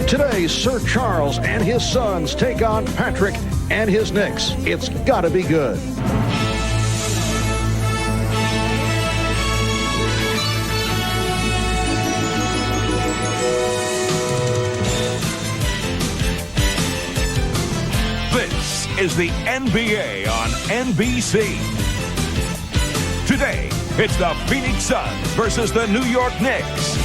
Today, Sir Charles and his sons take on Patrick and his Knicks. It's gotta be good. This is the NBA on NBC. Today, it's the Phoenix Suns versus the New York Knicks.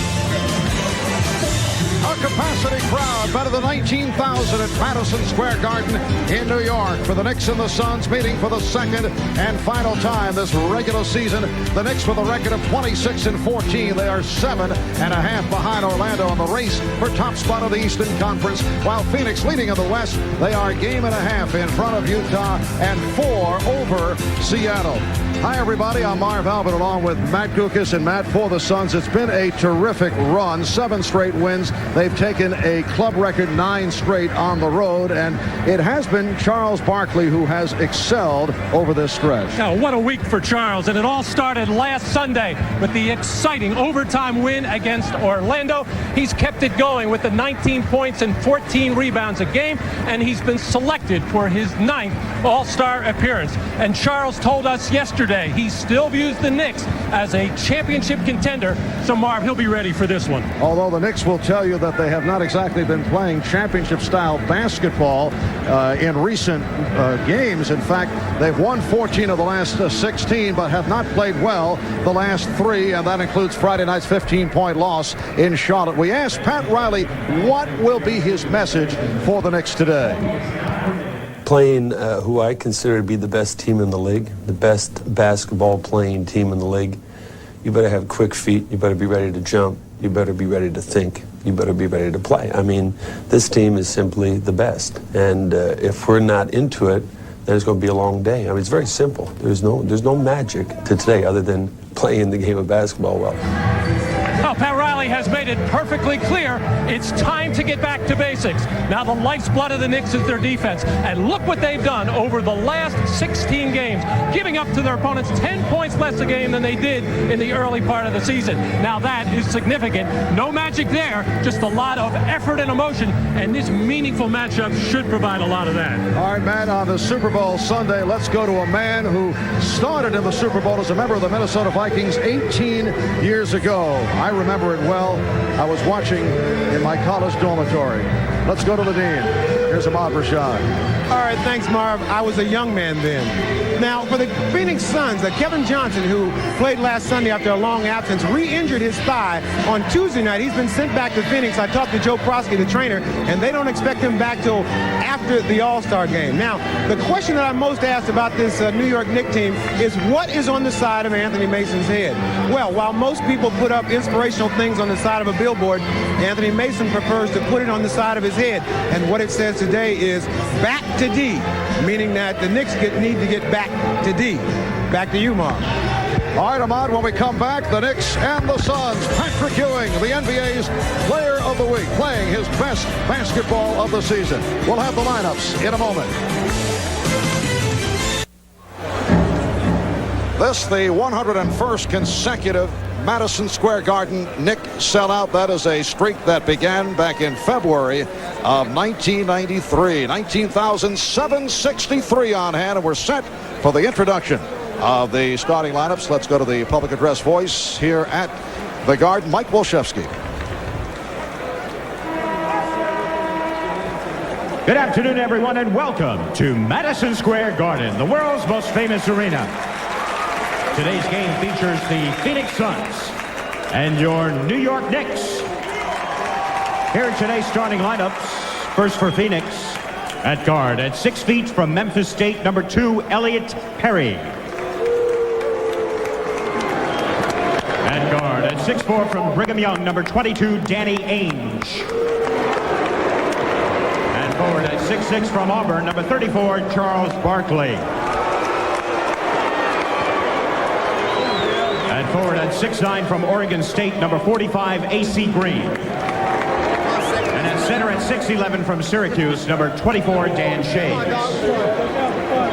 A capacity crowd, better than 19,000 at Madison Square Garden in New York for the Knicks and the Suns meeting for the second and final time this regular season. The Knicks with a record of 26-14. They are 7.5 behind Orlando in the race for top spot of the Eastern Conference, while Phoenix leading in the West. They are a game and a half in front of Utah and 4 over Seattle. Hi, everybody. I'm Marv Albert along with Matt Gukas. And Matt, for the Suns, it's been a terrific run. 7 straight wins. They've taken a club record 9 straight on the road, and it has been Charles Barkley who has excelled over this stretch. Oh, what a week for Charles, and it all started last Sunday with the exciting overtime win against Orlando. He's kept it going with the 19 points and 14 rebounds a game, and he's been selected for his 9th All-Star appearance. And Charles told us yesterday he still views the Knicks as a championship contender, so Marv, he'll be ready for this one. Although the Knicks will tell you that they have not exactly been playing championship-style basketball in recent games. In fact, they've won 14 of the last 16, but have not played well the last 3, and that includes Friday night's 15-point loss in Charlotte. We asked Pat Riley what will be his message for the Knicks today. Playing who I consider to be the best team in the league, the best basketball playing team in the league. You better have quick feet. You better be ready to jump. You better be ready to think. You better be ready to play. I mean, this team is simply the best. And if we're not into it, then it's going to be a long day. I mean, it's very simple. There's no magic to today other than playing the game of basketball well. Well, Pat Riley has made it perfectly clear it's time to get back to basics. Now the lifeblood of the Knicks is their defense. And look what they've done over the last 16 games, giving up to their opponents 10 points less a game than they did in the early part of the season. Now that is significant. No magic there, just a lot of effort and emotion. And this meaningful matchup should provide a lot of that. All right, Matt, on the Super Bowl Sunday, let's go to a man who started in the Super Bowl as a member of the Minnesota Vikings 18 years ago. I remember it well. I was watching in my college dormitory. Let's go to the Dean. Here's Ahmad Rashad. All right, thanks, Marv. I was a young man then. Now, for the Phoenix Suns, Kevin Johnson, who played last Sunday after a long absence, re-injured his thigh on Tuesday night. He's been sent back to Phoenix. I talked to Joe Prosky, the trainer, and they don't expect him back till after the All-Star game. Now, the question that I'm most asked about this New York Knicks team is what is on the side of Anthony Mason's head? Well, while most people put up inspirational things on the side of a billboard, Anthony Mason prefers to put it on the side of his head. And what it says today is back to D, meaning that the Knicks need to get back to D. Back to you, Mark. All right, Ahmad, when we come back, the Knicks and the Suns. Patrick Ewing, the NBA's Player of the Week, playing his best basketball of the season. We'll have the lineups in a moment. This, the 101st consecutive Madison Square Garden Knicks sellout. That is a streak that began back in February of 1993. 19,763 on hand, and we're set for the introduction of the starting lineups. Let's go to the public address voice here at the Garden, Mike Wolszewski. Good afternoon, everyone, and welcome to Madison Square Garden, the world's most famous arena. Today's game features the Phoenix Suns and your New York Knicks. Here are today's starting lineups. First for Phoenix, at guard, at 6 feet from Memphis State, number 2, Elliot Perry. At guard, at 6'4" from Brigham Young, number 22, Danny Ainge. And forward at 6'6" from Auburn, number 34, Charles Barkley. And forward at 6'9" from Oregon State, number 45, A.C. Green. And at center at 6'11" from Syracuse, number 24, Dan Shays.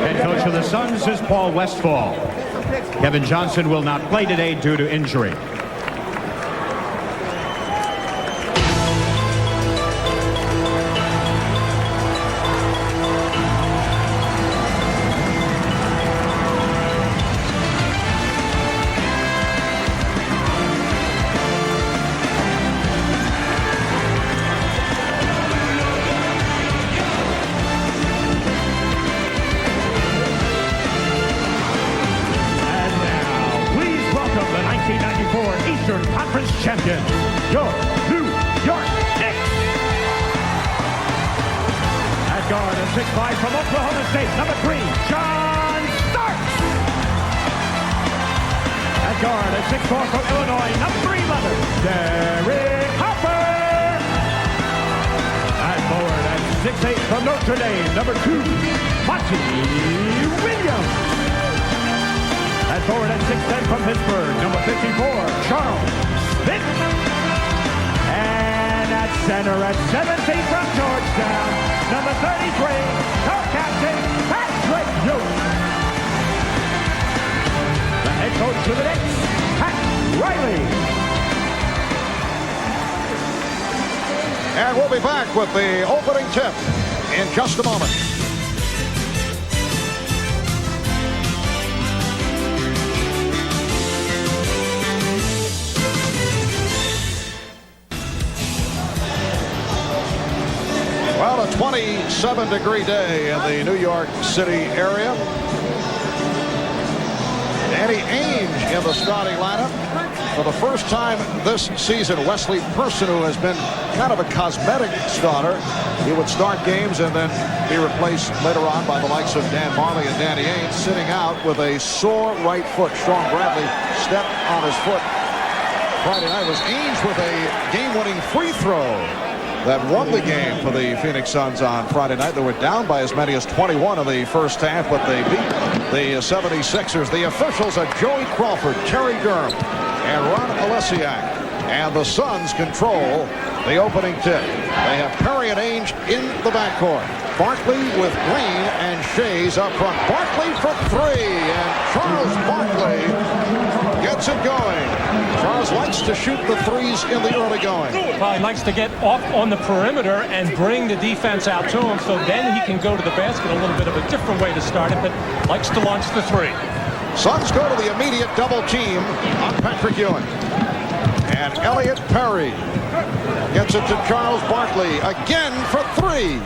Head coach of the Suns is Paul Westphal. Kevin Johnson will not play today due to injury. champion, your New York Knicks. At guard, a 6'5" from Oklahoma State, number 3, John Starks. At guard, a 6'4" from Illinois, number 11, Derek Harper. At forward, at 6'8" from Notre Dame, number 2, Monty Williams. At forward, at 6'10" from Pittsburgh, number 54, Charles Smith. And at center, at 7 feet from Georgetown, number 33, co-captain Patrick Ewing. The head coach of the Knicks, Pat Riley. And we'll be back with the opening tip in just a moment. Well, a 27-degree day in the New York City area. Danny Ainge in the starting lineup. For the first time this season, Wesley Person, who has been kind of a cosmetic starter, he would start games and then be replaced later on by the likes of Dan Marley and Danny Ainge, sitting out with a sore right foot. Sean Bradley stepped on his foot Friday night. It was Ainge with a game-winning free throw that won the game for the Phoenix Suns on Friday night. They were down by as many as 21 in the first half, but they beat the 76ers. The officials are Joey Crawford, Terry Durham, and Ron Olesiak. And the Suns control the opening tip. They have Perry and Ainge in the backcourt. Barkley with Green and Shays up front. Barkley for 3, and Charles Barkley gets it going. Charles likes to shoot the threes in the early going. Well, he likes to get off on the perimeter and bring the defense out to him, so then he can go to the basket. A little bit of a different way to start it, but likes to launch the 3. Suns go to the immediate double team on Patrick Ewing. And Elliot Perry gets it to Charles Barkley again for 3.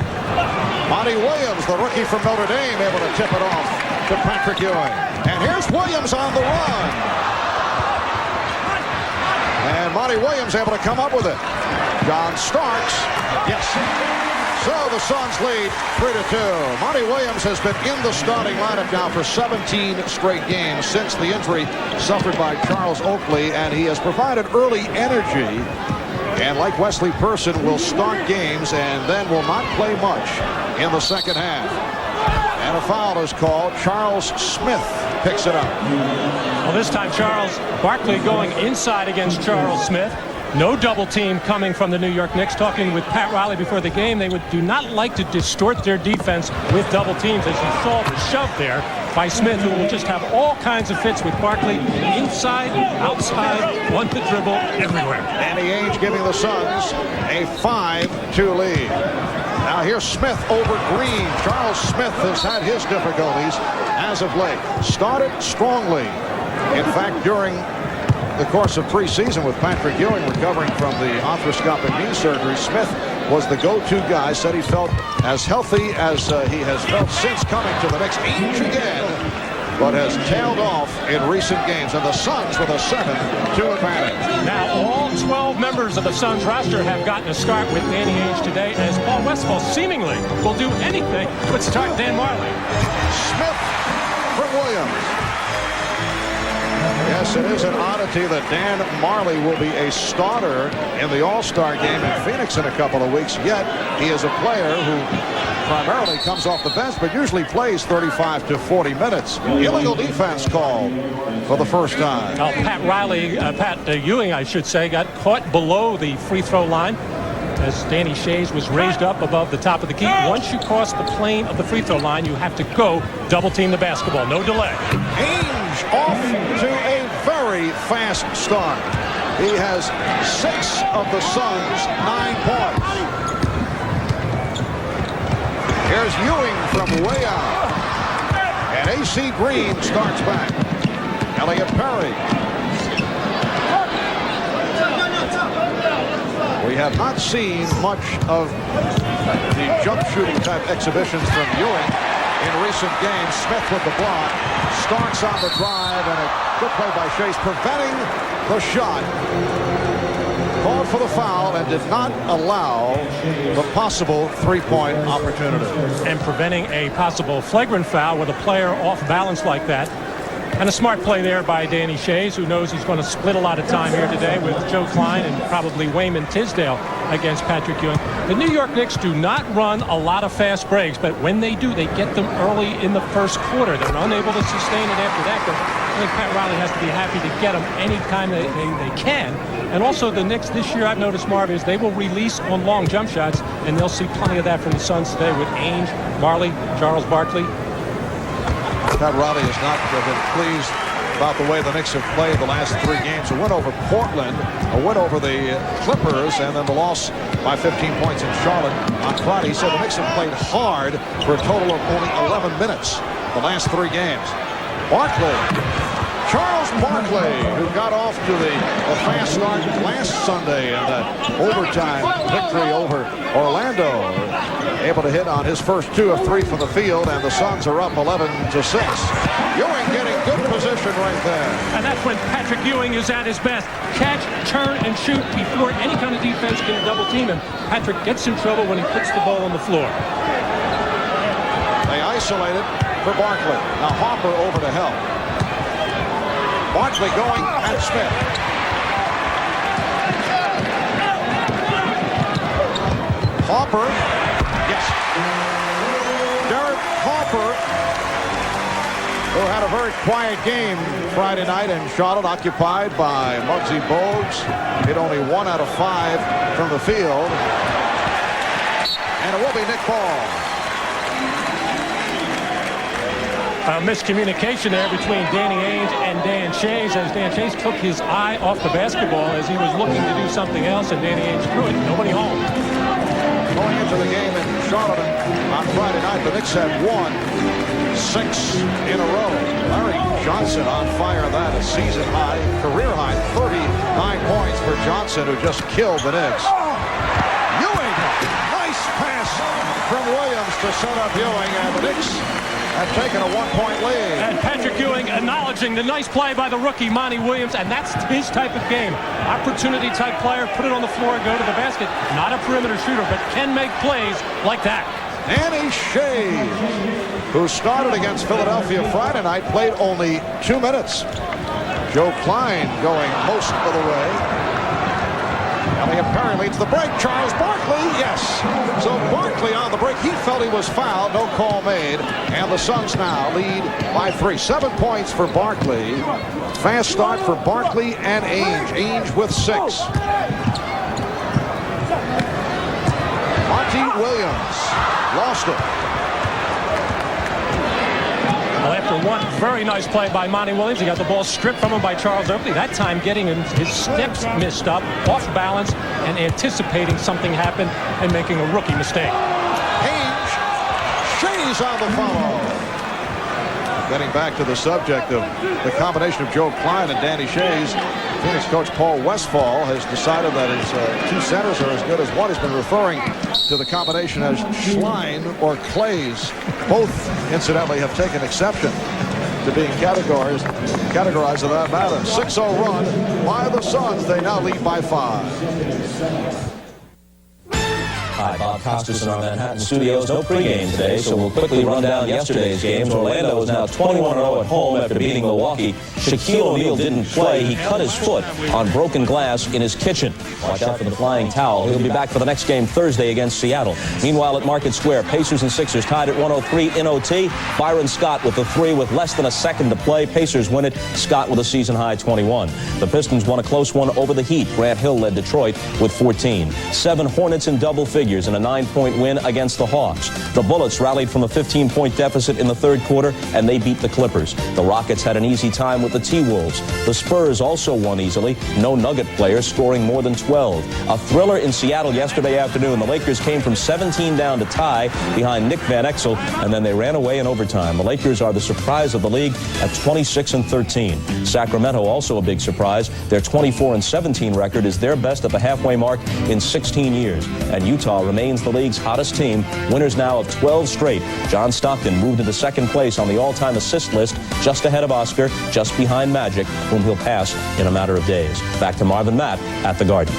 Monty Williams, the rookie from Notre Dame, able to tip it off to Patrick Ewing. And here's Williams on the run. And Monty Williams able to come up with it. John Starks, yes. So the Suns lead 3-2. Monty Williams has been in the starting lineup now for 17 straight games since the injury suffered by Charles Oakley, and he has provided early energy. And like Wesley Person, will start games and then will not play much in the second half. And a foul is called. Charles Smith picks it up. Well, this time Charles Barkley going inside against Charles Smith. No double team coming from the New York Knicks. Talking with Pat Riley before the game, they do not like to distort their defense with double teams, as you saw the shove there by Smith, who will just have all kinds of fits with Barkley inside, outside, want to dribble, everywhere. Danny Ainge giving the Suns a 5-2 lead. Now here's Smith over Green. Charles Smith has had his difficulties as of late. Started strongly. In fact, during the course of preseason with Patrick Ewing recovering from the arthroscopic knee surgery, Smith was the go-to guy. Said he felt as healthy as he has felt since coming to the Knicks. Ainge again, but has tailed off in recent games. And the Suns with a 7-2 advantage. Now all 12 members of the Suns roster have gotten a start with Danny Ainge today, as Paul Westphal seemingly will do anything but start Dan Marley. Smith for Williams. Yes, it is an oddity that Dan Marley will be a starter in the All-Star game in Phoenix in a couple of weeks, yet he is a player who primarily comes off the bench, but usually plays 35 to 40 minutes. Illegal defense called for the first time. Pat Ewing, I should say, got caught below the free throw line as Danny Shays was raised up above the top of the key. Once you cross the plane of the free throw line, you have to go double team the basketball. No delay. Ainge off to a very fast start. He has 6 of the Suns' 9 points. Here's Ewing from way out. And A.C. Green starts back. Elliot Perry. We have not seen much of the jump shooting type exhibitions from Ewing in recent games. Smith with the block. Starks on the drive, and a good play by Shays preventing the shot. called for the foul and did not allow the possible three-point opportunity. And preventing a possible flagrant foul with a player off balance like that. And a smart play there by Danny Shays, who knows he's going to split a lot of time here today with Joe Klein and probably Wayman Tisdale against Patrick Ewing. The New York Knicks do not run a lot of fast breaks, but when they do, they get them early in the first quarter. They're unable to sustain it after that, but I think Pat Riley has to be happy to get them anytime they can. And also the Knicks this year, I've noticed, Marv, is they will release on long jump shots, and they'll see plenty of that from the Suns today with Ainge, Marley, Charles Barkley. Pat Riley has not been pleased about the way the Knicks have played the last three games. A win over Portland, a win over the Clippers, and then the loss by 15 points in Charlotte on Friday. He said the Knicks have played hard for a total of only 11 minutes the last three games. Barkley. Charles Barkley, who got off to the fast start last Sunday in that overtime victory over Orlando. Able to hit on his first 2 of 3 from the field, and the Suns are up 11-6. Ewing getting good position right there. And that's when Patrick Ewing is at his best. Catch, turn, and shoot before any kind of defense can double team him. Patrick gets in trouble when he puts the ball on the floor. They isolate it for Barkley. Now Hopper over to help. Barkley going at Smith. Hopper. Yes. Derek Hopper, who had a very quiet game Friday night in Charlotte, occupied by Muggsy Bogues. Hit only 1 out of 5 from the field. And it will be Nick Ball. Miscommunication there between Danny Ainge and Dan Shays, as Dan Shays took his eye off the basketball as he was looking to do something else, and Danny Ainge threw it. Nobody home. Going into the game in Charlotte on Friday night, the Knicks had won 6 in a row. Larry Johnson on fire, that a season high, career high, 39 points for Johnson, who just killed the Knicks. Ewing, nice pass from Williams to set up Ewing, and the Knicks have taken a 1-point lead. And Patrick Ewing acknowledging the nice play by the rookie, Monty Williams, and that's his type of game. Opportunity-type player, put it on the floor, go to the basket. Not a perimeter shooter, but can make plays like that. Danny Shays, who started against Philadelphia Friday night, played only 2 minutes. Joe Klein going most of the way. Ellie Perry leads the break. Charles Barkley, yes. So Barkley on the break. He felt he was fouled. No call made. And the Suns now lead by 3. 7 points for Barkley. Fast start for Barkley and Ainge. Ainge with 6. Monty Williams lost it. Well, after one very nice play by Monty Williams, he got the ball stripped from him by Charles Oakley. That time getting his steps messed up, off balance, and anticipating something happen and making a rookie mistake. Ainge, Shays on the follow. Getting back to the subject of the combination of Joe Klein and Danny Shays, Phoenix coach Paul Westphal has decided that his 2 centers are as good as one. He's been referring to the combination as Schlein or Clays. Both, incidentally, have taken exception to being categorized in that manner. 6-0 run by the Suns. They now lead by 5. Hi, Bob Costas in our Manhattan studios. No pregame today, so we'll quickly run down yesterday's games. Orlando is now 21-0 at home after beating Milwaukee. Shaquille O'Neal didn't play. He cut his foot on broken glass in his kitchen. Watch out for the flying towel. He'll be back for the next game Thursday against Seattle. Meanwhile, at Market Square, Pacers and Sixers tied at 103 in OT. Byron Scott with the 3 with less than a second to play. Pacers win it. Scott with a season-high 21. The Pistons won a close one over the Heat. Grant Hill led Detroit with 14. 7 Hornets in double figures in a 9-point win against the Hawks. The Bullets rallied from a 15-point deficit in the third quarter, and they beat the Clippers. The Rockets had an easy time with the T-Wolves. The Spurs also won easily. No Nugget players scoring more than 12. A thriller in Seattle yesterday afternoon. The Lakers came from 17 down to tie behind Nick Van Exel, and then they ran away in overtime. The Lakers are the surprise of the league at 26-13. Sacramento also a big surprise. Their 24-17 record is their best at the halfway mark in 16 years. And Utah remains the league's hottest team, winners now of 12 straight. John Stockton moved into second place on the all-time assist list, just ahead of Oscar, just behind Magic, whom he'll pass in a matter of days. Back to Marvin Matt at the Garden.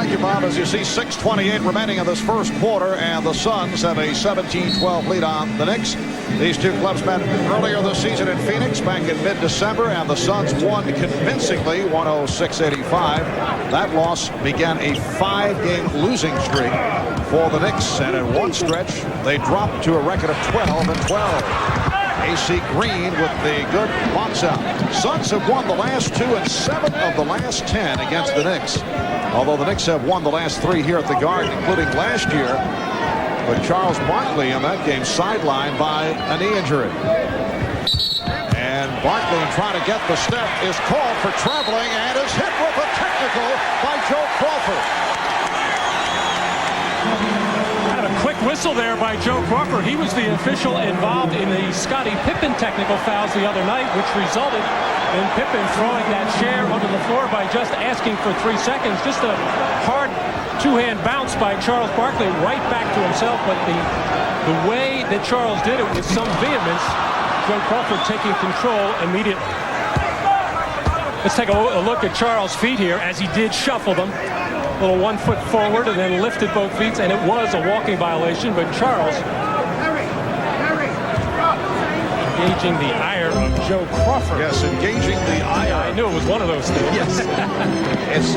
Thank you, Bob. As you see, 6:28 remaining in this first quarter, and the Suns have a 17-12 lead on the Knicks. These two clubs met earlier this season in Phoenix back in mid-December, and the Suns won convincingly, 106-85. That loss began a 5-game losing streak for the Knicks, and in one stretch, they dropped to a record of 12-12. AC Green with the good box out. Suns have won the last 2 and 7 of the last 10 against the Knicks. Although the Knicks have won the last 3 here at the Garden, including last year. But Charles Barkley in that game sidelined by a knee injury. And Barkley, trying to get the step, is called for traveling and is hit with a technical by Joe Crawford. Quick whistle there by Joe Crawford. He was the official involved in the Scottie Pippen technical fouls the other night, which resulted in Pippen throwing that chair onto the floor by just asking for 3 seconds. Just a hard two-hand bounce by Charles Barkley right back to himself. But the way that Charles did it with some vehemence, Joe Crawford taking control immediately. Let's take a look at Charles' feet here as he did shuffle them. A little 1 foot forward and then lifted both feet, and it was a walking violation, but Charles engaging the ire of Joe Crawford. Yes, engaging the ire. I knew it was one of those things. Yes. It's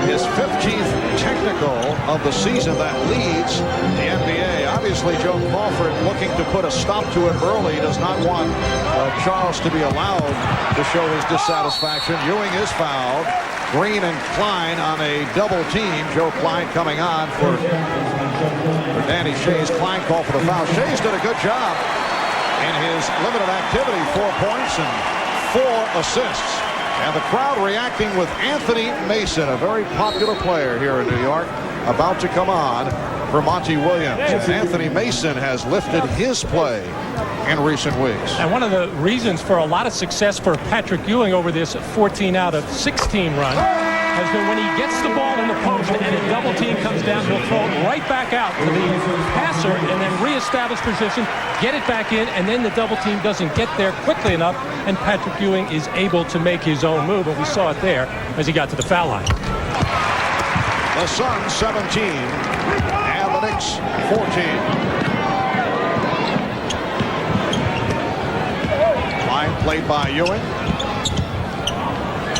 his 15th technical of the season that leads the NBA. Obviously, Joe Crawford looking to put a stop to it early. Does not want Charles to be allowed to show his dissatisfaction. Ewing is fouled. Green and Klein on a double team. Joe Klein coming on for Danny Shays. Klein called for the foul. Shays did a good job in his limited activity. 4 points and 4 assists. And the crowd reacting with Anthony Mason, a very popular player here in New York, about to come on for Monty Williams. Anthony Mason has lifted his play in recent weeks. And one of the reasons for a lot of success for Patrick Ewing over this 14 out of 16 run has been when he gets the ball in the post and a double team comes down, he'll throw it right back out to the passer and then reestablish position, get it back in, and then the double team doesn't get there quickly enough, and Patrick Ewing is able to make his own move, and we saw it there as he got to the foul line. The Suns 17 and the Knicks 14. Played by Ewing.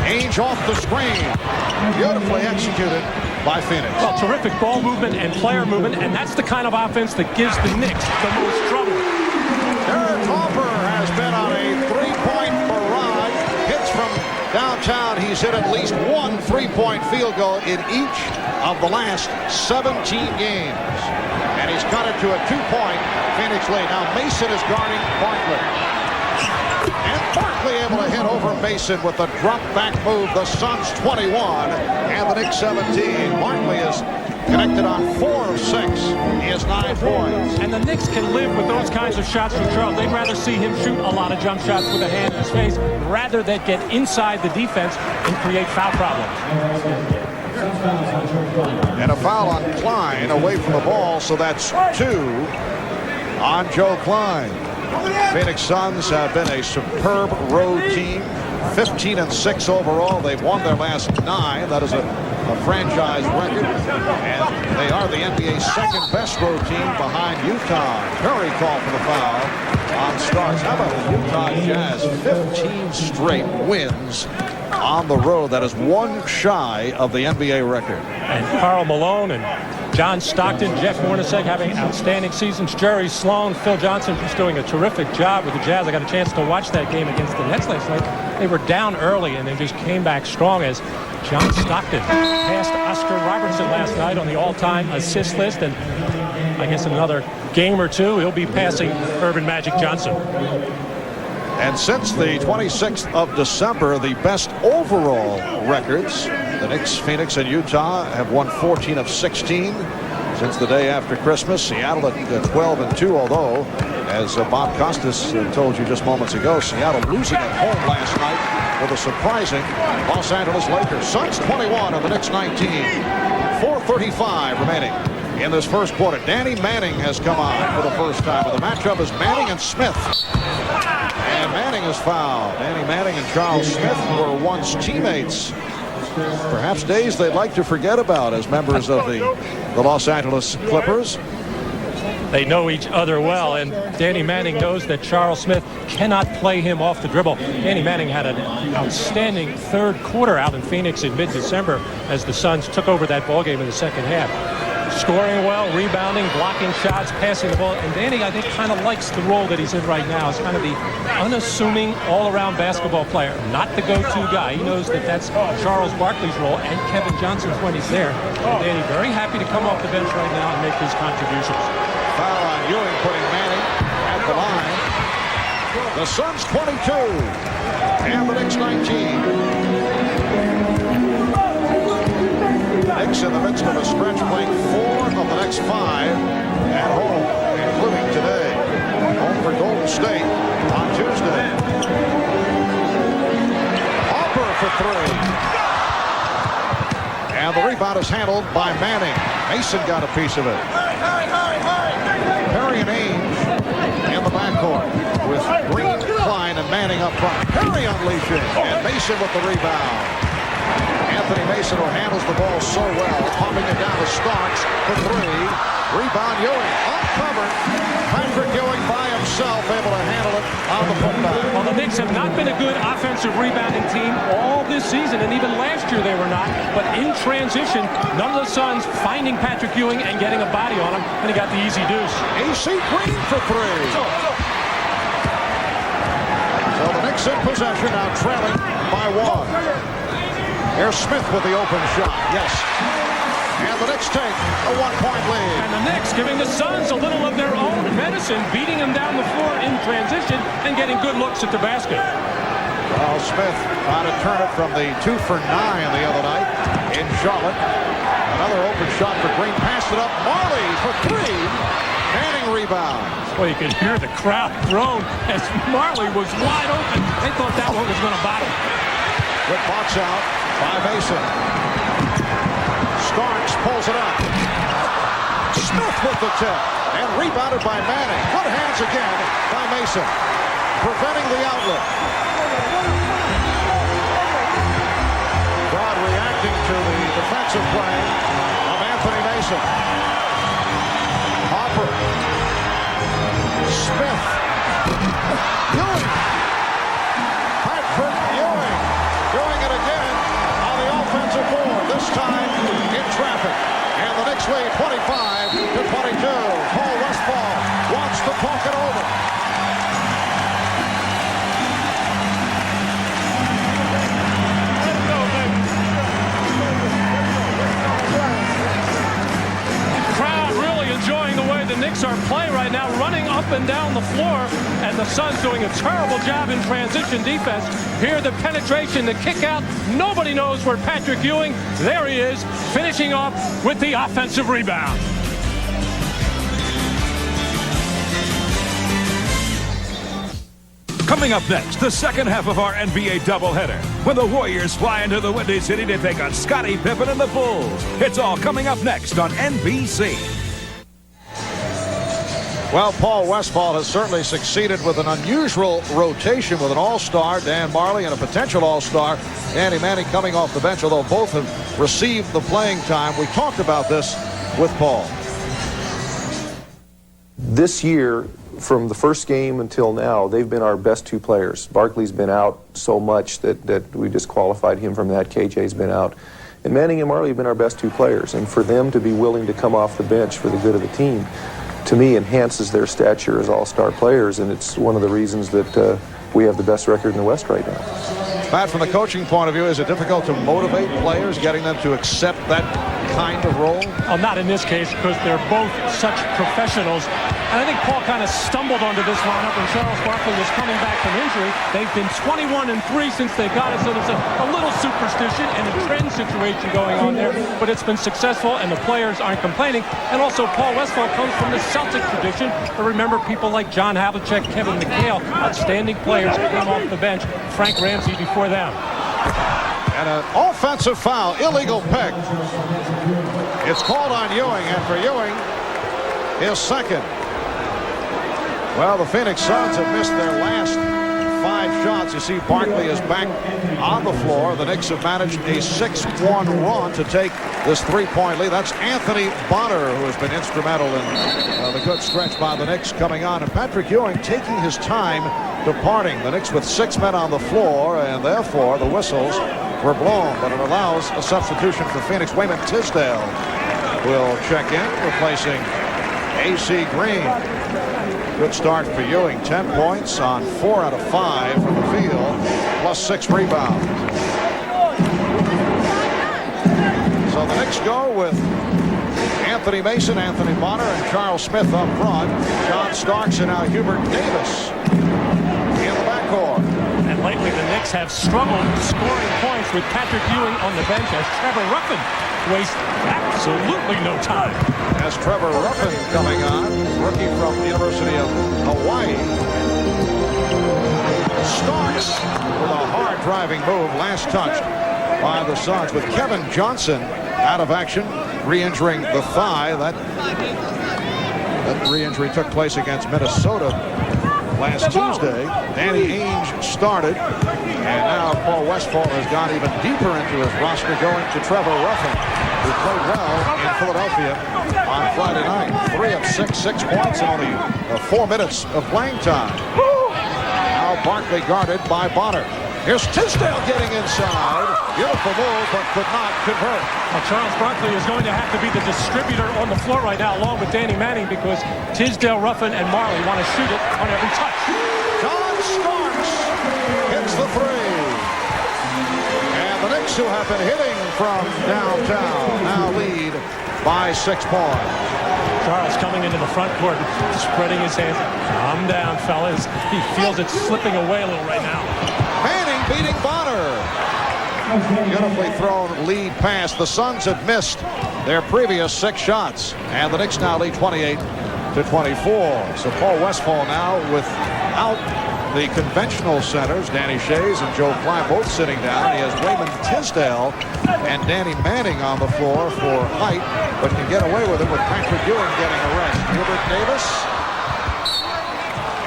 Ainge off the screen. Beautifully executed by Phoenix. Well, terrific ball movement and player movement, and that's the kind of offense that gives the Knicks the most trouble. Derek Harper has been on a 3-point barrage. Hits from downtown. He's hit at least 1 3-point field goal in each of the last 17 games. And he's cut it to a 2-point Phoenix lead. Now Mason is guarding Barkley. And Barkley able to hit over Mason with a drop-back move. The Suns 21 and the Knicks 17. Barkley is connected on 4 of 6. He has 9 points. And the Knicks can live with those kinds of shots from Charles. They'd rather see him shoot a lot of jump shots with a hand in his face rather than get inside the defense and create foul problems. And a foul on Klein away from the ball, so that's 2 on Joe Klein. Phoenix Suns have been a superb road team, 15-6 overall. They've won their last 9. That is a franchise record, and they are the NBA's second best road team behind Utah. Curry called for the foul on Starks. How about the Utah Jazz? 15 straight wins on the road. That is 1 shy of the NBA record. And Karl Malone and John Stockton, Jeff Hornacek having outstanding seasons. Jerry Sloan, Phil Johnson just doing a terrific job with the Jazz. I got a chance to watch that game against the Nets last night. They were down early and they just came back strong as John Stockton passed Oscar Robertson last night on the all-time assist list. And I guess in another game or two, he'll be passing Urban Magic Johnson. And since the 26th of December, the best overall records, the Knicks, Phoenix, and Utah have won 14 of 16 since the day after Christmas. Seattle at 12-2, although, as Bob Costas told you just moments ago, Seattle losing at home last night with a surprising Los Angeles Lakers. Suns 21 and the Knicks 19. 4:35 remaining in this first quarter. Danny Manning has come on for the first time. The matchup is Manning and Smith. And Manning is fouled. Danny Manning and Charles Smith were once teammates Perhaps days they'd like to forget about as members of the Los Angeles Clippers. They know each other well, and Danny Manning knows that Charles Smith cannot play him off the dribble. Danny Manning had an outstanding third quarter out in Phoenix in mid-December as the Suns took over that ballgame in the second half. Scoring well, rebounding, blocking shots, passing the ball. And Danny, I think, kind of likes the role that he's in right now. He's kind of the unassuming, all-around basketball player, not the go-to guy. He knows that that's Charles Barkley's role and Kevin Johnson's when he's there. And Danny very happy to come off the bench right now and make his contributions. Foul on Ewing, putting Manning at the line. The Suns 22 and the Knicks 19. Knicks in the midst of a stretch, playing 4 of the next 5 at home, including today. Home for Golden State on Tuesday. Hopper for 3. And the rebound is handled by Manning. Mason got a piece of it. Perry and Ainge in the backcourt with Green, Klein, and Manning up front. Perry unleashing, and Mason with the rebound. Anthony Mason, who handles the ball so well, popping it down to Starks for 3. Rebound Ewing, uncovered. Patrick Ewing by himself, able to handle it on the putback. Well, the Knicks have not been a good offensive rebounding team all this season, and even last year they were not. But in transition, none of the Suns finding Patrick Ewing and getting a body on him, and he got the easy deuce. AC Green for 3. So the Knicks in possession, now trailing by 1. Here's Smith with the open shot. Yes. And the Knicks take a 1-point lead. And the Knicks giving the Suns a little of their own medicine, beating them down the floor in transition and getting good looks at the basket. Well, Smith trying to turn it from the 2 for 9 the other night in Charlotte. Another open shot for Green. Passed it up. Marley for 3. Manning rebounds. Well, you could hear the crowd groan as Marley was wide open. They thought that one was going to bottom. Good box out by Mason. Starks pulls it up. Smith with the tip. And rebounded by Manning. Good hands again by Mason. Preventing the outlet. Crowd reacting to the defensive play of Anthony Mason. Hopper. Smith. Ewing. Patrick Ewing. Doing it again on the offensive board, this time in traffic. And the Knicks lead 25-22. Paul Westphal wants to talk it over. Crowd really enjoying the way the Knicks are playing right now, running up and down the floor, and the Suns doing a terrible job in transition defense. Here the penetration, the kick out. Nobody knows where Patrick Ewing, there he is, finishing off with the offensive rebound. Coming up next, the second half of our NBA doubleheader, when the Warriors fly into the Windy City to take on Scottie Pippen and the Bulls. It's all coming up next on NBC. Well, Paul Westphal has certainly succeeded with an unusual rotation with an all-star, Dan Marley, and a potential all-star, Danny Manning, coming off the bench, although both have received the playing time. We talked about this with Paul. This year, from the first game until now, they've been our best 2 players. Barkley's been out so much that we disqualified him from that. KJ's been out. And Manning and Marley have been our best 2 players. And for them to be willing to come off the bench for the good of the team, to me, enhances their stature as all-star players, and it's one of the reasons that we have the best record in the West right now. Matt, from the coaching point of view, is it difficult to motivate players, getting them to accept that kind of role? Oh, not in this case, because they're both such professionals. And I think Paul kind of stumbled onto this lineup when Charles Barkley was coming back from injury. They've been 21-3 since they got it, so there's a little superstition and a trend situation going on there. But it's been successful, and the players aren't complaining. And also, Paul Westphal comes from the Celtic tradition. But remember, people like John Havlicek, Kevin McHale, outstanding players who came off the bench. Frank Ramsey before them. And an offensive foul, illegal pick. It's called on Ewing, and for Ewing, his second. Well, the Phoenix Suns have missed their last 5 shots. You see Barkley is back on the floor. The Knicks have managed a 6-1 run to take this 3-point lead. That's Anthony Bonner, who has been instrumental in the good stretch by the Knicks coming on. And Patrick Ewing taking his time departing. The Knicks with 6 men on the floor, and therefore the whistles were blown. But it allows a substitution for Phoenix. Wayman Tisdale will check in, replacing A.C. Green. Good start for Ewing. 10 points on 4 out of 5 from the field, plus 6 rebounds. So the Knicks go with Anthony Mason, Anthony Bonner, and Charles Smith up front. John Starks and now Hubert Davis in the backcourt. And lately the Knicks have struggled scoring points with Patrick Ewing on the bench as Trevor Ruffin wastes absolutely no time. As Trevor Ruffin coming on, rookie from the University of Hawaii. Starks with a hard driving move, last touched by the Suns, with Kevin Johnson out of action, re-injuring the thigh. That re-injury took place against Minnesota last Tuesday. Danny Ainge started, and now Paul Westphal has gone even deeper into his roster, going to Trevor Ruffin, who played well in Philadelphia on Friday night. 3 of 6, 6 points in only 4 minutes of playing time. Now Barkley guarded by Bonner. Here's Tisdale getting inside. Beautiful move, but could not convert. Well, Charles Barkley is going to have to be the distributor on the floor right now, along with Danny Manning, because Tisdale, Ruffin, and Marley want to shoot it on every touch. John Starks hits the 3. And the Knicks, who have been hitting from downtown, now lead by 6 points. Charles coming into the front court, spreading his hands. Calm down, fellas. He feels it slipping away a little right now. Manning beating Bonner. Beautifully thrown lead pass. The Suns have missed their previous 6 shots, and the Knicks now lead 28-24. So Paul Westphal now without the conventional centers, Danny Shays and Joe Klein both sitting down. He has Wayman Tisdale and Danny Manning on the floor for height, but can get away with it with Patrick Ewing getting a rest. Hubert Davis.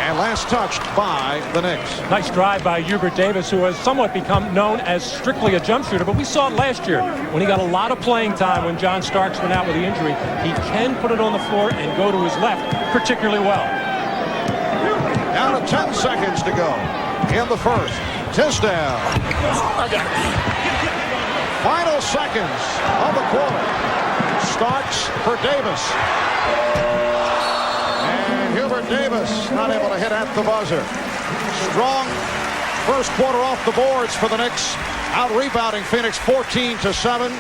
And last touched by the Knicks. Nice drive by Hubert Davis, who has somewhat become known as strictly a jump shooter, but we saw it last year when he got a lot of playing time when John Starks went out with the injury. He can put it on the floor and go to his left particularly well. Down to 10 seconds to go in the first. Tisdale. Final seconds of the quarter. Starks for Davis. Hubert Davis not able to hit at the buzzer. Strong first quarter off the boards for the Knicks. Out rebounding Phoenix 14-7.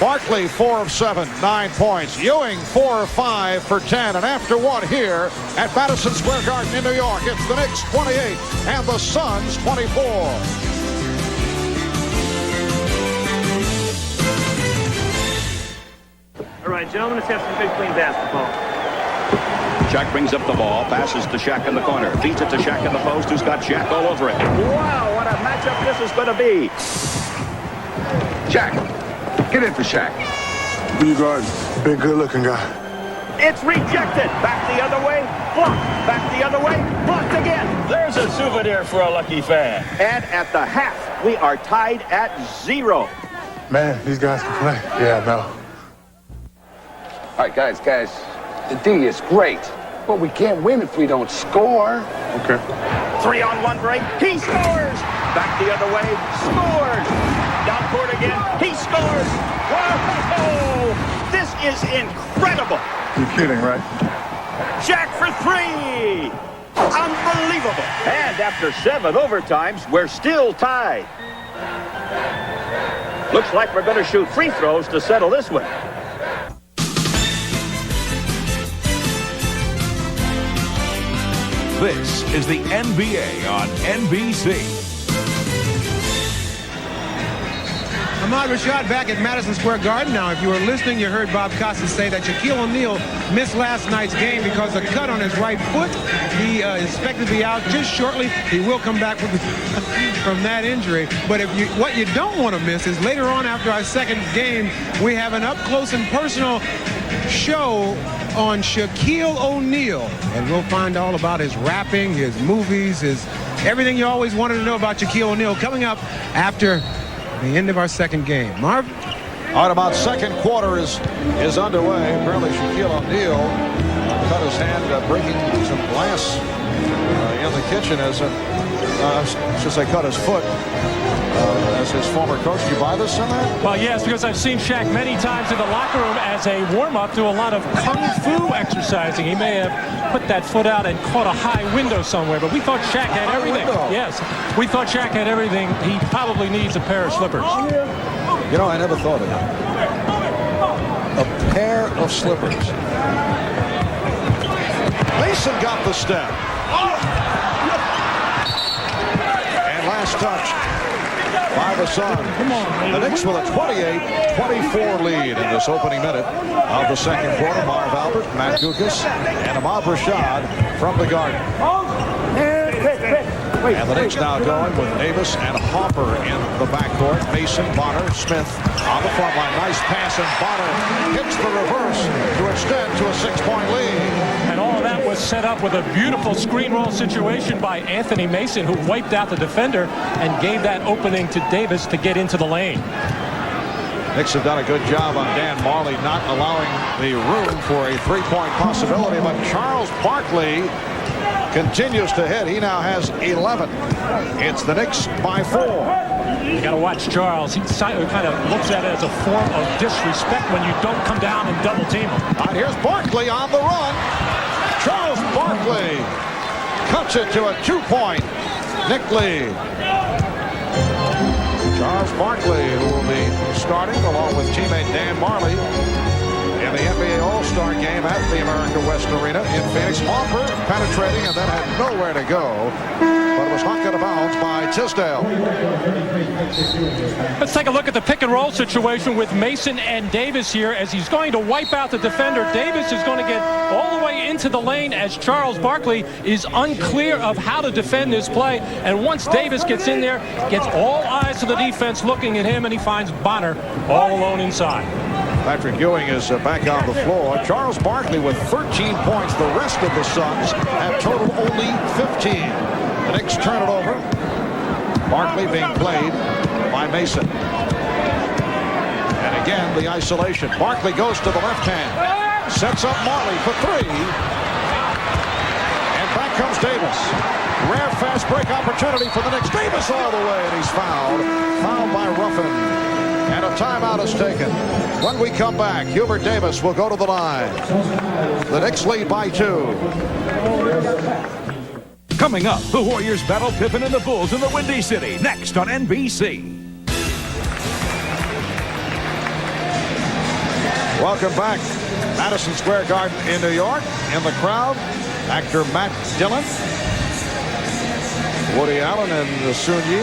Barkley 4 of 7, 9 points. Ewing 4 of 5 for 10. And after one here at Madison Square Garden in New York, it's the Knicks 28 and the Suns 24. All right, gentlemen, let's have some good, clean basketball. Shaq brings up the ball, passes to Shaq in the corner, feeds it to Shaq in the post, who's got Shaq all over it. Wow, what a matchup this is going to be. Shaq, get in for Shaq. Who you guarding? Big, good-looking guy. It's rejected. Back the other way, blocked. Back the other way, blocked again. There's a souvenir for a lucky fan. And at the half, we are tied at 0. Man, these guys can play. Yeah, no. All right, guys, the D is great, but we can't win if we don't score. Okay. 3-on-1 break. He scores. Back the other way. Scores. Down court again. He scores. Whoa! This is incredible. You're kidding, right? Shaq for 3. Unbelievable. And after 7 overtimes, we're still tied. Looks like we're going to shoot free throws to settle this one. This is the NBA on NBC. Ahmad Rashad back at Madison Square Garden. Now, if you were listening, you heard Bob Costas say that Shaquille O'Neal missed last night's game because of a cut on his right foot. He is expected to be out just shortly. He will come back from that injury. But what you don't want to miss is later on after our second game, we have an up-close and personal show on Shaquille O'Neal. And we'll find all about his rapping, his movies, his everything you always wanted to know about Shaquille O'Neal coming up after the end of our second game. Marv? All right, about second quarter is underway. Apparently Shaquille O'Neal cut his hand breaking some glass in the kitchen as since they cut his foot. As his former coach, do you buy this somehow? Well, yes, because I've seen Shaq many times in the locker room as a warm-up to a lot of kung fu exercising. He may have put that foot out and caught a high window somewhere, but we thought Shaq had everything. Yes, we thought Shaq had everything. He probably needs a pair of slippers. You know, I never thought of that. A pair of slippers. Mason got the step. And last touch by the Suns. The Knicks with a 28-24 lead in this opening minute of the second quarter. Marv Albert, Matt Gukas, and Ahmad Rashad from the Garden. And the Knicks now going with Davis and Hopper in the backcourt. Mason, Bonner, Smith on the front line. Nice pass, and Bonner hits the reverse to extend to a 6-point lead. And all of that was set up with a beautiful screen roll situation by Anthony Mason, who wiped out the defender and gave that opening to Davis to get into the lane. Knicks have done a good job on Dan Marley not allowing the room for a three-point possibility, but Charles Barkley continues to hit. He now has 11. It's the Knicks by 4. You got to watch Charles. He kind of looks at it as a form of disrespect when you don't come down and double team him. All right, here's Barkley on the run. Charles Barkley cuts it to a 2-point Knick lead. Charles Barkley, who will be starting along with teammate Dan Marley in the NBA All-Star game at the America West Arena in Phoenix. Hopper penetrating and then had nowhere to go, but it was knocked out of bounds by Tisdale. Let's take a look at the pick and roll situation with Mason and Davis here as he's going to wipe out the defender. Davis is going to get all the way into the lane as Charles Barkley is unclear of how to defend this play. And once Davis gets in there, gets all eyes to the defense looking at him, and he finds Bonner all alone inside. Patrick Ewing is back on the floor. Charles Barkley with 13 points. The rest of the Suns have total only 15. The Knicks turn it over. Barkley being played by Mason. And again, the isolation. Barkley goes to the left hand. Sets up Marley for 3. And back comes Davis. Rare fast break opportunity for the Knicks. Davis all the way, and he's fouled. Fouled by Ruffin. And a timeout is taken. When we come back, Hubert Davis will go to the line. The Knicks lead by 2. Coming up, the Warriors battle Pippen and the Bulls in the Windy City. Next on NBC. Welcome back. Madison Square Garden in New York. In the crowd, actor Matt Dillon, Woody Allen, and Sun Yi.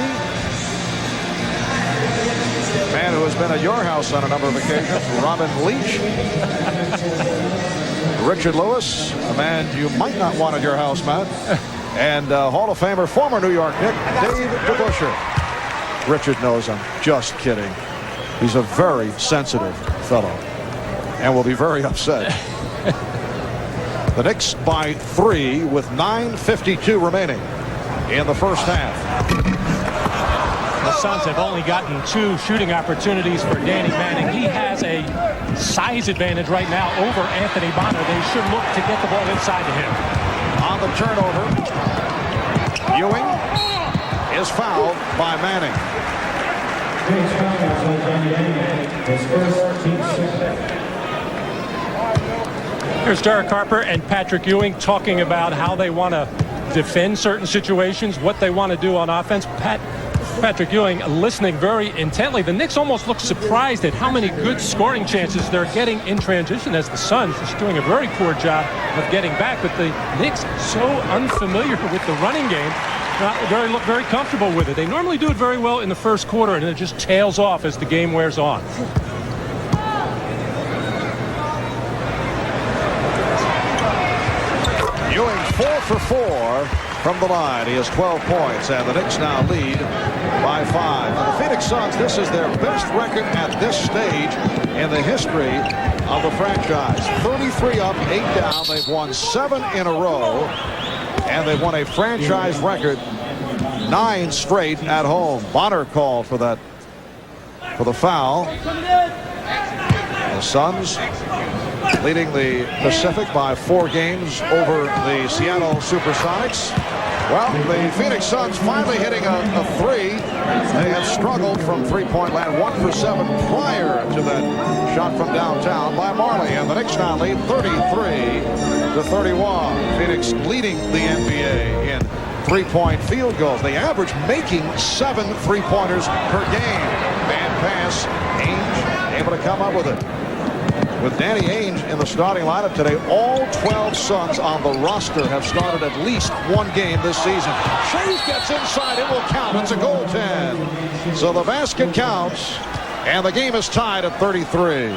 Man who has been at your house on a number of occasions, Robin Leach. Richard Lewis, a man you might not want at your house, Matt. And Hall of Famer, former New York Knick, Dave DeBusschere. Richard knows I'm just kidding. He's a very sensitive fellow and will be very upset. The Knicks by 3 with 9:52 remaining in the first half. The Suns have only gotten 2 shooting opportunities for Danny Manning. He has a size advantage right now over Anthony Bonner. They should look to get the ball inside to him. On the turnover, Ewing is fouled by Manning. Here's Derek Harper and Patrick Ewing talking about how they want to defend certain situations, what they want to do on offense. Patrick Ewing listening very intently. The Knicks almost look surprised at how many good scoring chances they're getting in transition, as the Suns is doing a very poor job of getting back. But the Knicks so unfamiliar with the running game, look very comfortable with it. They normally do it very well in the first quarter, and it just tails off as the game wears on. Ewing 4 for 4 from the line. He has 12 points, and the Knicks now lead by 5. And the Phoenix Suns, this is their best record at this stage in the history of the franchise. 33 up, 8 down. They've won 7 in a row, and they've won a franchise record 9 straight at home. Bonner called for that, for the foul. The Suns leading the Pacific by 4 games over the Seattle Supersonics. Well, the Phoenix Suns finally hitting a 3. They had struggled from three-point land, 1 for 7 prior to that shot from downtown by Marley. And the Knicks now lead 33-31. Phoenix leading the NBA in three-point field goals. They average making 7 three-pointers per game. Man pass, Ainge able to come up with it. With Danny Ainge in the starting lineup today, all 12 Suns on the roster have started at least 1 game this season. Shays gets inside, it will count. It's a goaltend. So the basket counts, and the game is tied at 33.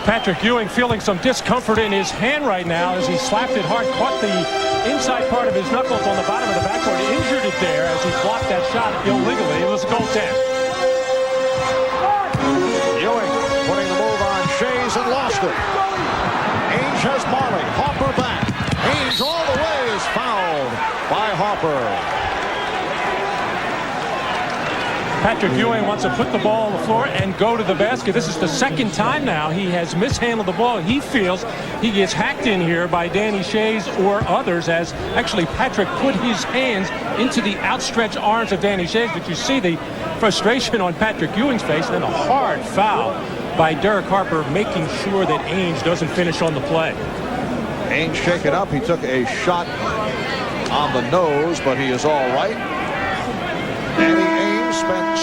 Patrick Ewing feeling some discomfort in his hand right now as he slapped it hard, caught the inside part of his knuckles on the bottom of the backboard, injured it there as he blocked that shot illegally. It was a goaltend. Ewing putting the move on Shays and lost it. Ainge has Marley. Hopper back. Ainge all the way is fouled by Hopper. Patrick Ewing wants to put the ball on the floor and go to the basket. This is the second time now he has mishandled the ball. He feels he gets hacked in here by Danny Shays or others, as actually Patrick put his hands into the outstretched arms of Danny Shays. But you see the frustration on Patrick Ewing's face, and then a hard foul by Derek Harper, making sure that Ainge doesn't finish on the play. Ainge shaken up. He took a shot on the nose, but he is all right. Danny Ainge spent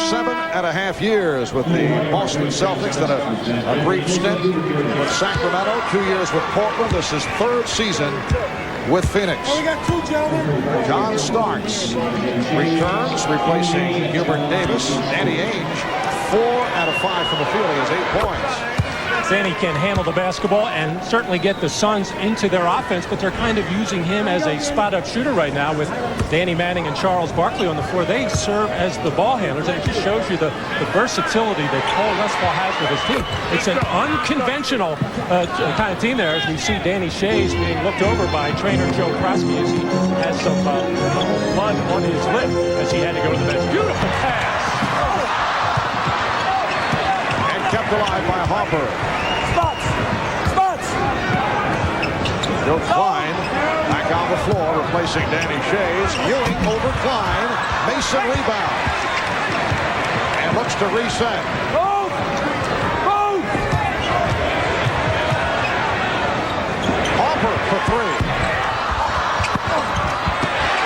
7.5 years with the Boston Celtics, then a brief stint with Sacramento, 2 years with Portland. This is 3rd season with Phoenix. We got 2 gentlemen. John Starks returns, replacing Hubert Davis. Danny Ainge, 4 out of 5 from the field. He has 8 points. Danny can handle the basketball and certainly get the Suns into their offense, but they're kind of using him as a spot-up shooter right now with Danny Manning and Charles Barkley on the floor. They serve as the ball handlers, and it just shows you the versatility that Paul Westphal has with his team. It's an unconventional kind of team there, as we see Danny Shays being looked over by trainer Joe Krosky as he has some blood on his lip as he had to go to the bench. Beautiful pass. And kept alive by Hopper. Spots. Joe Klein back on the floor, replacing Danny Shays. Ewing over Klein. Mason rebound. And looks to reset. Move! Hopper for 3.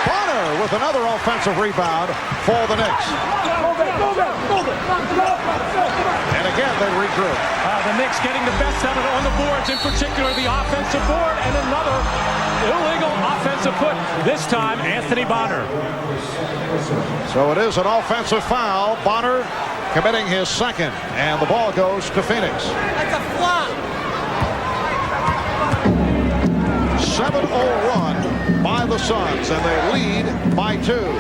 Bonner with another offensive rebound for the Knicks. Move it. And again, they regroup. The Knicks getting the best of it on the boards, in particular the offensive board, and another illegal offensive put. This time, Anthony Bonner. So it is an offensive foul. Bonner committing his 2nd, and the ball goes to Phoenix. That's a flop. 7-0 run by the Suns, and they lead by 2.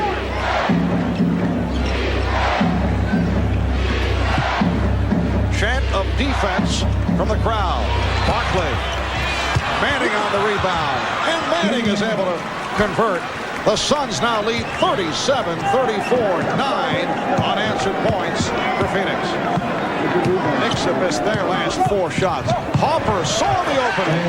Chant of defense from the crowd. Barkley. Manning on the rebound. And Manning is able to convert. The Suns now lead 37-34, 9 unanswered points for Phoenix. The Knicks have missed their last 4 shots. Hopper saw the opening.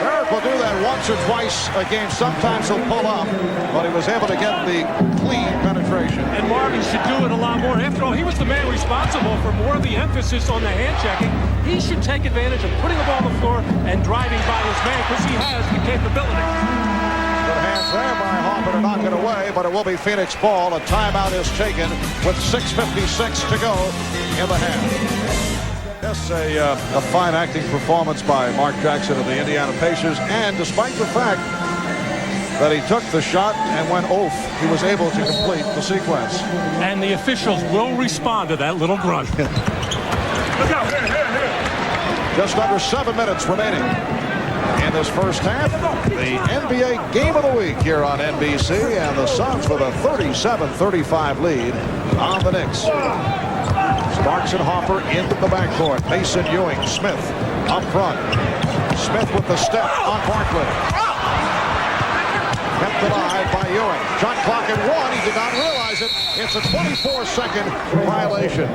Eric will do that once or twice a game. Sometimes he'll pull up, but he was able to get the clean penetration. And Marvin should do it a lot more. After all, he was the man responsible for more of the emphasis on the hand checking. He should take advantage of putting the ball on the floor and driving by his man, because he has the capability. Good hands there by Hopper to knock it away, but it will be Phoenix ball. A timeout is taken with 6:56 to go in the half. Yes, a fine acting performance by Mark Jackson of the Indiana Pacers, and despite the fact that he took the shot and went off, he was able to complete the sequence. And the officials will respond to that little grunt. Just under 7 minutes remaining in this first half. The NBA Game of the Week here on NBC, and the Suns with a 37-35 lead on the Knicks. Starks and Hopper in the backcourt. Mason, Ewing, Smith up front. Smith with the step on Barkley. kept alive by Ewing. Shot clock at 1. He did not realize it. It's a 24-second violation.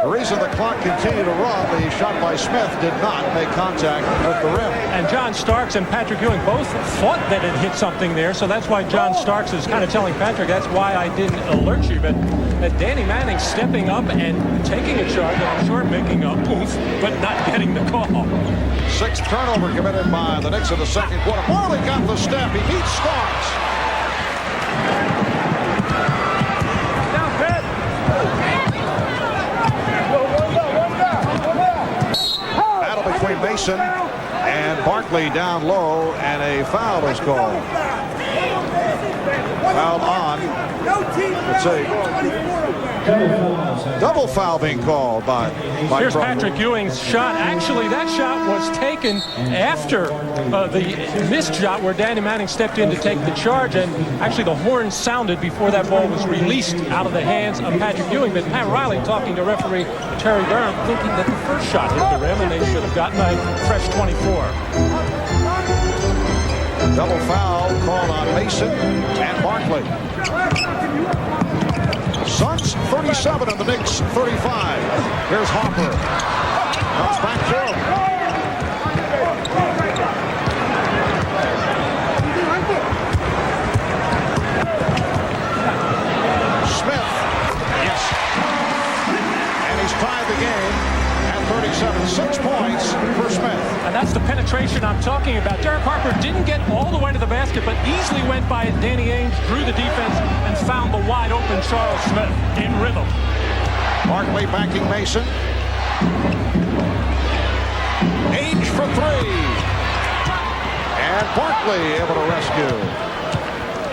The reason the clock continued to run, the shot by Smith did not make contact with the rim. And John Starks and Patrick Ewing both thought that it hit something there, so that's why John Starks is kind of telling Patrick, that's why I didn't alert you. But Danny Manning stepping up and taking a charge, and I'm sure making a oof, but not getting the call. Sixth turnover committed by the Knicks in the second quarter. Marley got the step. He beats Starks. Battle between Mason and Barkley down low, and a foul is called. Foul on. Let's see. Double foul being called by Here's Crawford. Patrick Ewing's shot. Actually, that shot was taken after the missed shot where Danny Manning stepped in to take the charge, and actually the horn sounded before that ball was released out of the hands of Patrick Ewing. But Pat Riley talking to referee Terry Durham, thinking that the first shot hit the rim and they should have gotten a fresh 24. Double foul called on Mason and Barkley. Suns 37 and the Knicks 35. Here's Harper. Comes back to him. Smith. Yes. And he's tied the game at 37. 6 points for Smith. And that's the penetration I'm talking about. Derek Harper didn't get all the way to the basket, but easily went by Danny Ainge, drew the defense, and found the wide open Charles Smith in rhythm. Barkley backing Mason. Ainge for 3. And Barkley able to rescue.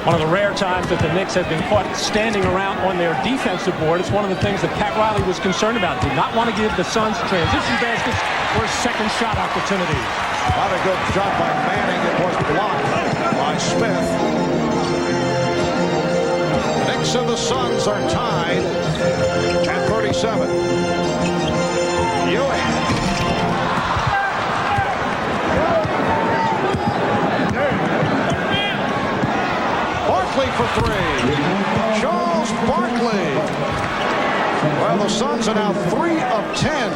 One of the rare times that the Knicks have been caught standing around on their defensive board. It's one of the things that Pat Riley was concerned about. Did not want to give the Suns transition baskets or second shot opportunities. Not a good shot by Manning. It was blocked by Smith. The Knicks and the Suns are tied at 37. Ewing. Barkley for 3. Charles Barkley. Well, the Suns are now 3 of 10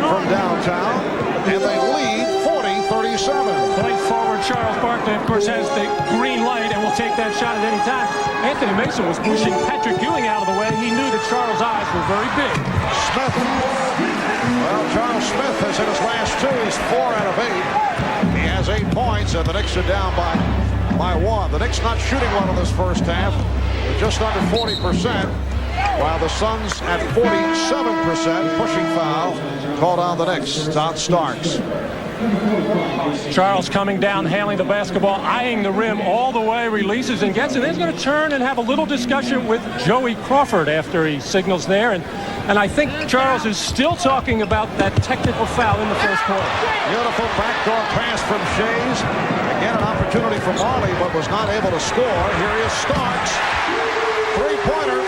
from downtown, and they lead 40-37. Point forward, Charles Barkley, of course, has the green light and will take that shot at any time. Anthony Mason was pushing Patrick Ewing out of the way. He knew that Charles' eyes were very big. Smith. Well, Charles Smith has hit his last 2. He's 4 out of 8. He has 8 points, and the Knicks are down by 1. The Knicks not shooting well in this first half. They're just under 40%, while the Suns at 47%. Pushing foul called on the Knicks. It's on Starks. Charles coming down, handling the basketball, eyeing the rim all the way, releases and gets it. Then he's going to turn and have a little discussion with Joey Crawford after he signals there. And I think Charles is still talking about that technical foul in the first quarter. Beautiful backdoor pass from Shays. Again, an opportunity for Marley, but was not able to score. Here is Starks. Three-pointer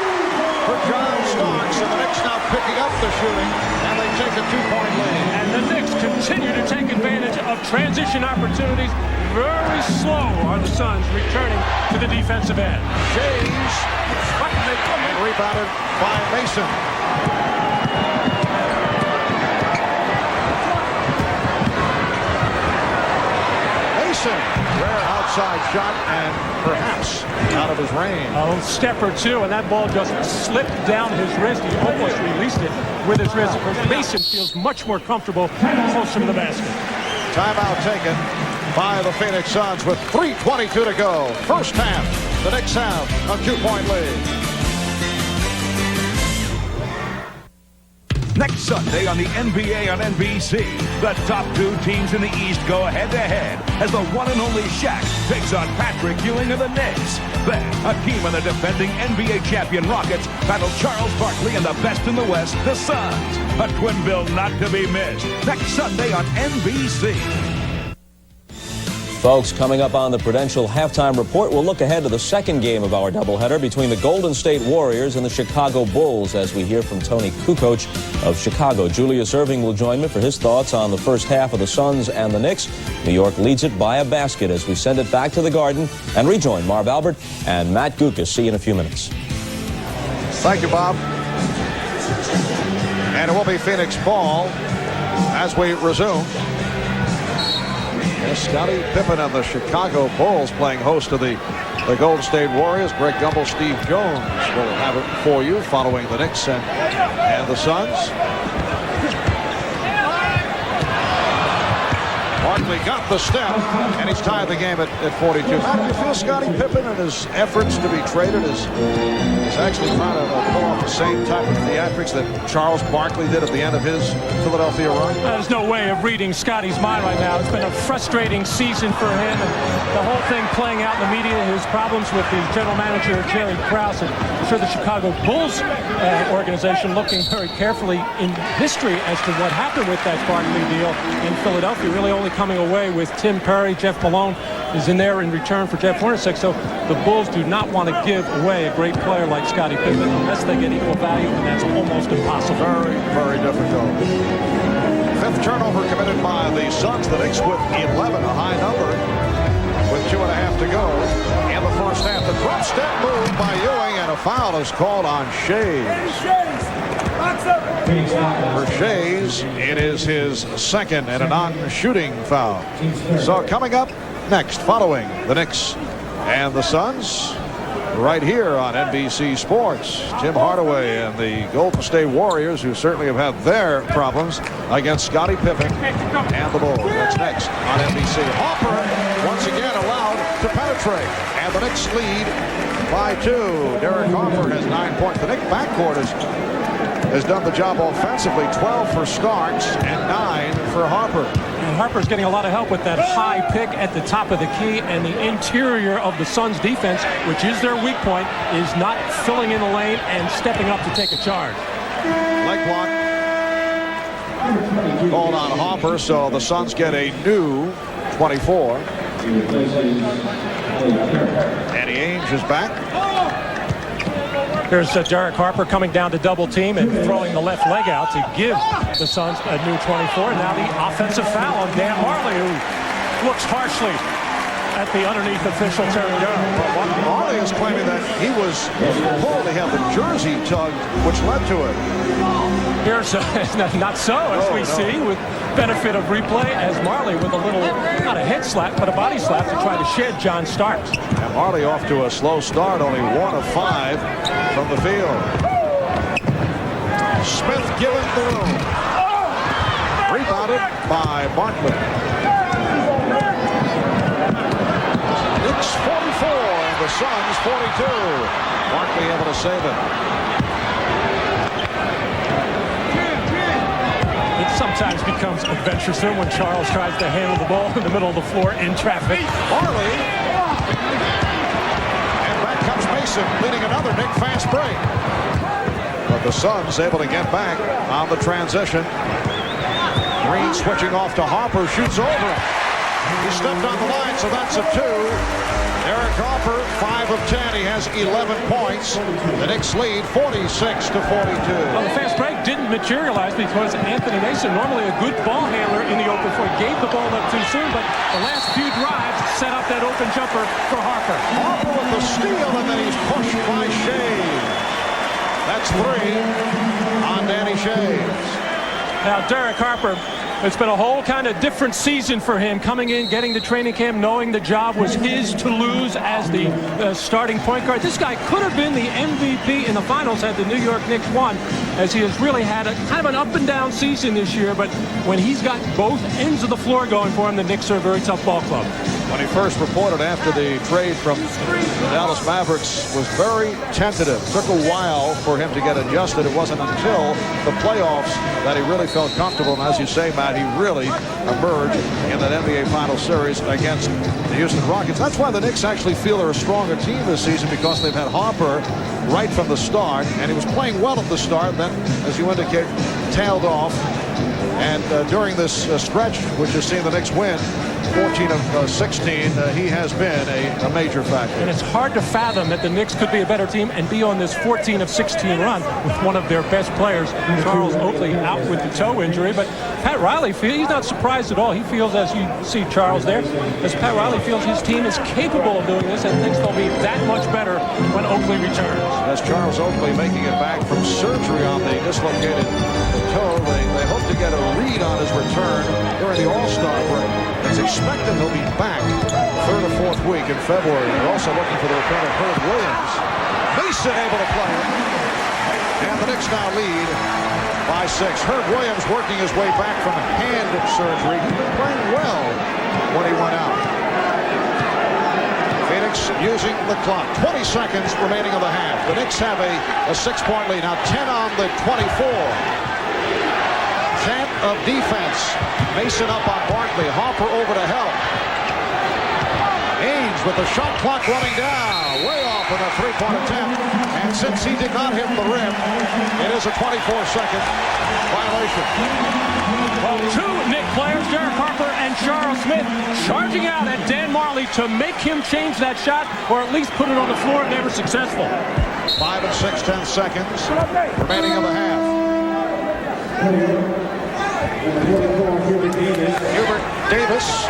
for John Starks, and the Knicks now picking up the shooting, and they take a 2-point lead. And the Knicks continue to take advantage of transition opportunities. Very slow are the Suns returning to the defensive end. Shays and rebounded by Mason. Rare outside shot, and perhaps out of his range. A step or two, and that ball just slipped down his wrist. He almost released it with his wrist. Mason feels much more comfortable closer to the basket. Timeout taken by the Phoenix Suns with 3:22 to go. First half, the Knicks have a 2-point lead. Next Sunday on the NBA on NBC, the top 2 teams in the East go head-to-head as the one and only Shaq takes on Patrick Ewing of the Knicks. Then, Hakeem and the defending NBA champion Rockets battle Charles Barkley and the best in the West, the Suns. A twin bill not to be missed. Next Sunday on NBC. Folks, coming up on the Prudential Halftime Report, we'll look ahead to the second game of our doubleheader between the Golden State Warriors and the Chicago Bulls as we hear from Tony Kukoc of Chicago. Julius Erving will join me for his thoughts on the first half of the Suns and the Knicks. New York leads it by a basket as we send it back to the Garden and rejoin Marv Albert and Matt Gukas. See you in a few minutes. Thank you, Bob. And it will be Phoenix ball as we resume. Scottie Pippen and the Chicago Bulls playing host to the Golden State Warriors. Greg Gumbel, Steve Jones will have it for you following the Knicks and the Suns. Barkley got the step, and he's tied the game at 42. How do you feel Scottie Pippen and his efforts to be traded is actually trying to pull off the same type of theatrics that Charles Barkley did at the end of his Philadelphia run? There's no way of reading Scottie's mind right now. It's been a frustrating season for him, and the whole thing playing out in the media, his problems with the general manager, Jerry Krause, and I'm sure the Chicago Bulls organization looking very carefully in history as to what happened with that Barkley deal in Philadelphia, really only coming away with Tim Perry. Jeff Malone is in there in return for Jeff Hornacek, so the Bulls do not want to give away a great player like Scottie Pippen unless they get equal value, and that's almost impossible. Very, very difficult. Fifth turnover committed by the Suns. The Knicks with 11, a high number, with 2.5 to go in the first half. The drop step move by Ewing, and a foul is called on Shays. For Shays, it is his second and a non-shooting foul. So coming up next, following the Knicks and the Suns, right here on NBC Sports, Tim Hardaway and the Golden State Warriors, who certainly have had their problems against Scottie Pippen and the Bulls. That's next on NBC. Harper once again allowed to penetrate, and the Knicks lead by 2. Derek Harper has 9 points. The Knicks backcourt has done the job offensively. 12 for Starks and 9 for Harper. And Harper's getting a lot of help with that high pick at the top of the key, and the interior of the Suns defense, which is their weak point, is not filling in the lane and stepping up to take a charge. Leg block called on Harper, so the Suns get a new 24. Danny Ainge is back. Here's Derek Harper coming down to double team and throwing the left leg out to give the Suns a new 24. Now the offensive foul on Dan Marley, who looks harshly at the underneath official Terry Durham. Marley is claiming that he was pulled. He had the jersey tugged, which led to it. Here's not so, as we see, with benefit of replay, as Marley with a little, not a head slap, but a body slap to try to shed John Starks. And Marley off to a slow start, only 1 of 5 from the field. Smith given the room. Rebounded by Barkley. Knicks 44 and the Suns 42. Barkley able to save it. It sometimes becomes adventuresome when Charles tries to handle the ball in the middle of the floor in traffic. Marley. And back comes Mason, leading another Knick fast break. But the Suns able to get back on the transition. Green switching off to Harper, shoots over him. He stepped on the line, so that's a 2. Derek Harper, 5 of 10. He has 11 points. The Knicks lead 46 to 42. Well, the fast break didn't materialize because Anthony Mason, normally a good ball handler in the open floor, gave the ball up too soon, but the last few drives set up that open jumper for Harper. Harper with the steal, and then he's pushed by Shays. That's 3 on Danny Shays. Now, Derek Harper, it's been a whole kind of different season for him, coming in, getting to training camp, knowing the job was his to lose as the starting point guard. This guy could have been the MVP in the finals had the New York Knicks won, as he has really had a kind of an up-and-down season this year. But when he's got both ends of the floor going for him, the Knicks are a very tough ball club. When he first reported after the trade from the Dallas Mavericks, was very tentative. Took a while for him to get adjusted. It wasn't until the playoffs that he really felt comfortable. And as you say, Matt, he really emerged in that NBA Finals series against the Houston Rockets. That's why the Knicks actually feel they're a stronger team this season, because they've had Harper right from the start, and he was playing well at the start, then, as you indicate, tailed off. And during this stretch, which has seen the Knicks win 14 of 16, he has been a major factor. And it's hard to fathom that the Knicks could be a better team and be on this 14 of 16 run with one of their best players, Charles Oakley, out with the toe injury. But Pat Riley, he's not surprised at all. He feels, as you see Charles there, as Pat Riley feels his team is capable of doing this and thinks they'll be that much better when Oakley returns. As Charles Oakley making it back from surgery on the dislocated toe, they hope to get a read on his return during the All-Star break. It's expected he'll be back third or fourth week in February. They're also looking for the return of Herb Williams. Mason able to play it. And the Knicks now lead by 6. Herb Williams working his way back from hand surgery. Playing well when he went out. Phoenix using the clock. 20 seconds remaining of the half. The Knicks have a 6-point lead. Now 10 on the 24. Chant of defense. Mason up on Barkley. Hopper over to help. Ainge with the shot clock running down. Way off in a three-point attempt. And since he did not hit the rim, it is a 24-second violation. Well, two Knick players, Derek Harper and Charles Smith, charging out at Dan Marley to make him change that shot or at least put it on the floor. Never successful. 5 and 6/10 seconds remaining of the half. Hubert Davis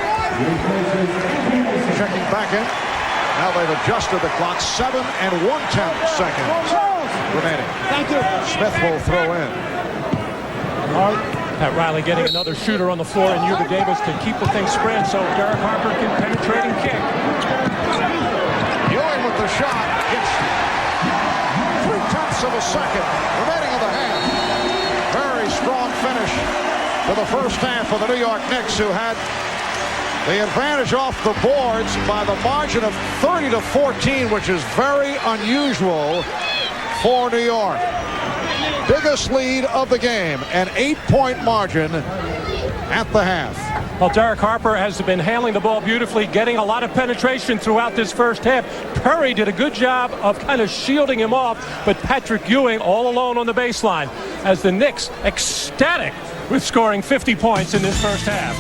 checking back in. Now they've adjusted the clock. 7 and 1/10 seconds remaining. Thank you. Smith will throw in. Pat Riley getting another shooter on the floor and Hubert Davis to keep the thing spread so Derek Harper can penetrate and kick. Ewing with the shot. It's 0.3 of a second remaining of the half. Very strong finish to the first half for the New York Knicks, who had the advantage off the boards by the margin of 30-14, which is very unusual for New York. Biggest lead of the game, an 8-point margin at the half. Well, Derek Harper has been handling the ball beautifully, getting a lot of penetration throughout this first half. Perry did a good job of kind of shielding him off, but Patrick Ewing all alone on the baseline as the Knicks ecstatic with scoring 50 points in this first half.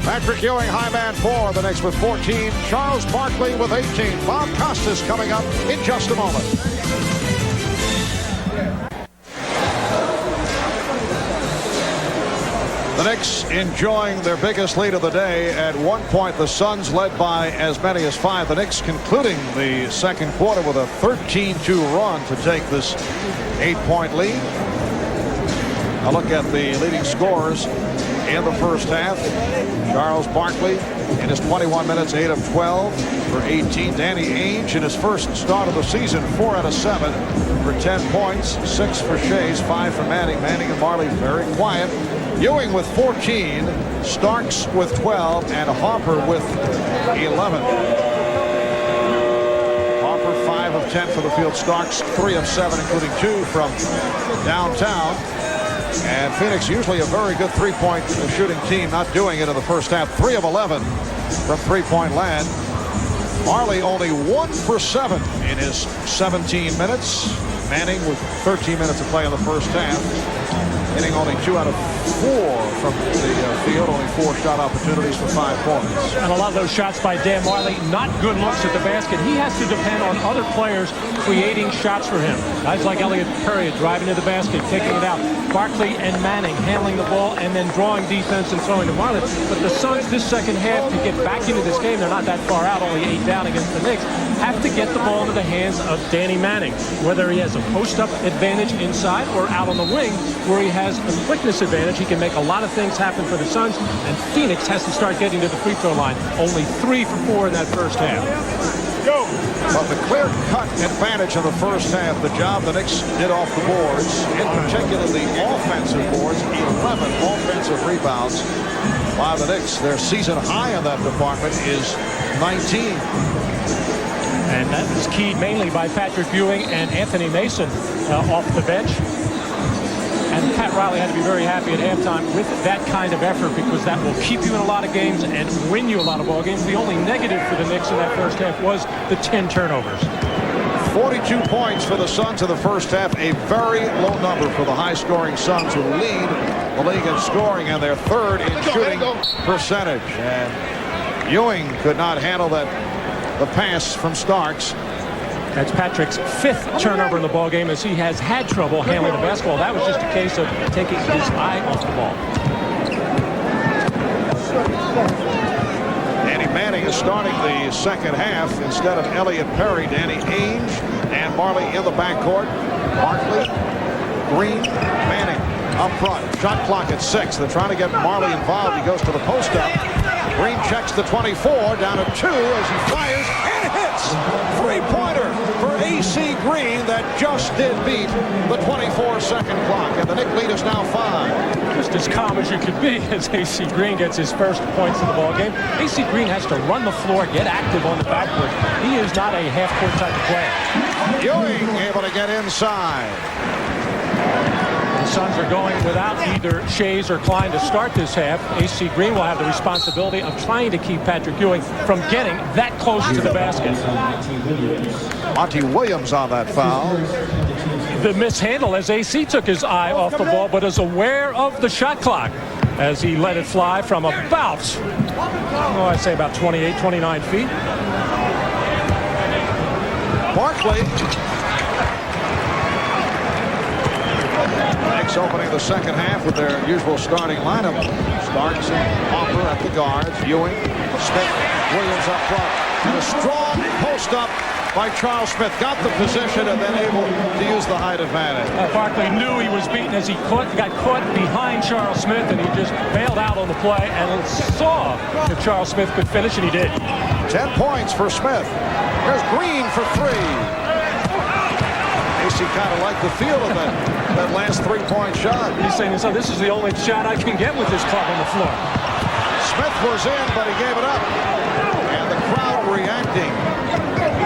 Patrick Ewing, high man for the Knicks with 14. Charles Barkley with 18. Bob Costas coming up in just a moment. The Knicks enjoying their biggest lead of the day. At one point, the Suns led by as many as 5. The Knicks concluding the second quarter with a 13-2 run to take this 8-point lead. A look at the leading scorers in the first half. Charles Barkley in his 21 minutes, 8 of 12 for 18. Danny Ainge in his first start of the season, 4 out of 7 for 10 points. 6 for Shays, 5 for Manning. Manning and Marley very quiet. Ewing with 14, Starks with 12, and Harper with 11. Harper 5 of 10 for the field. Starks 3 of 7, including 2 from downtown. And Phoenix, usually a very good three-point shooting team, not doing it in the first half. 3 of 11 from three-point land. Marley only 1 for 7 in his 17 minutes. Manning with 13 minutes to play in the first half, hitting only 2 out of 4 from the field, only 4 shot opportunities for 5 points. And a lot of those shots by Dan Marley, not good looks at the basket. He has to depend on other players creating shots for him. Guys like Elliott Perry driving to the basket, kicking it out. Barkley and Manning handling the ball and then drawing defense and throwing to Marley. But the Suns this second half, to get back into this game, they're not that far out, only 8 down against the Knicks, have to get the ball into the hands of Danny Manning, whether he has a post-up advantage inside or out on the wing where he has a quickness advantage. He can make a lot of things happen for the Suns, and Phoenix has to start getting to the free throw line. Only 3 for 4 in that first half. But the clear-cut advantage in the first half, the job the Knicks did off the boards, in particular the offensive boards, 11 offensive rebounds by the Knicks. Their season high in that department is 19. And that was keyed mainly by Patrick Ewing and Anthony Mason off the bench. And Pat Riley had to be very happy at halftime with that kind of effort, because that will keep you in a lot of games and win you a lot of ball games. The only negative for the Knicks in that first half was the 10 turnovers. 42 points for the Suns in the first half, a very low number for the high-scoring Suns, who lead the league in scoring and they're third in shooting percentage. And Ewing could not handle the pass from Starks. That's Patrick's 5th turnover in the ball game, as he has had trouble handling the basketball. That was just a case of taking his eye off the ball. Danny Manning is starting the second half instead of Elliott Perry. Danny Ainge and Marley in the backcourt. Barkley, Green, Manning up front. Shot clock at 6. They're trying to get Marley involved. He goes to the post up. Green checks the 24, down to 2 as he fires and hits. Three-pointer for A.C. Green that just did beat the 24-second clock, and the Knicks lead is now 5. Just as calm as you could be as A.C. Green gets his first points in the ball game. A.C. Green has to run the floor, get active on the backcourt. He is not a half-court type of player. Ewing able to get inside. The Suns are going without either Shays or Klein to start this half. A.C. Green will have the responsibility of trying to keep Patrick Ewing from getting that close to the basket. Monty Williams on that foul. The mishandle as A.C. took his eye off the ball, but is aware of the shot clock as he let it fly from about, I'd say about 28, 29 feet. Barkley. Knicks opening the second half with their usual starting lineup. Starks and Hopper at the guards. Ewing, Smith, Williams up front. And a strong post up by Charles Smith. Got the position and then able to use the height advantage. Barkley knew he was beaten as he got caught behind Charles Smith, and he just bailed out on the play and saw if Charles Smith could finish, and he did. 10 points for Smith. Here's Green for 3. AC kind of liked the feel of that last three-point shot. He's saying, so this is the only shot I can get with this club on the floor. Smith was in, but he gave it up. And the crowd reacting,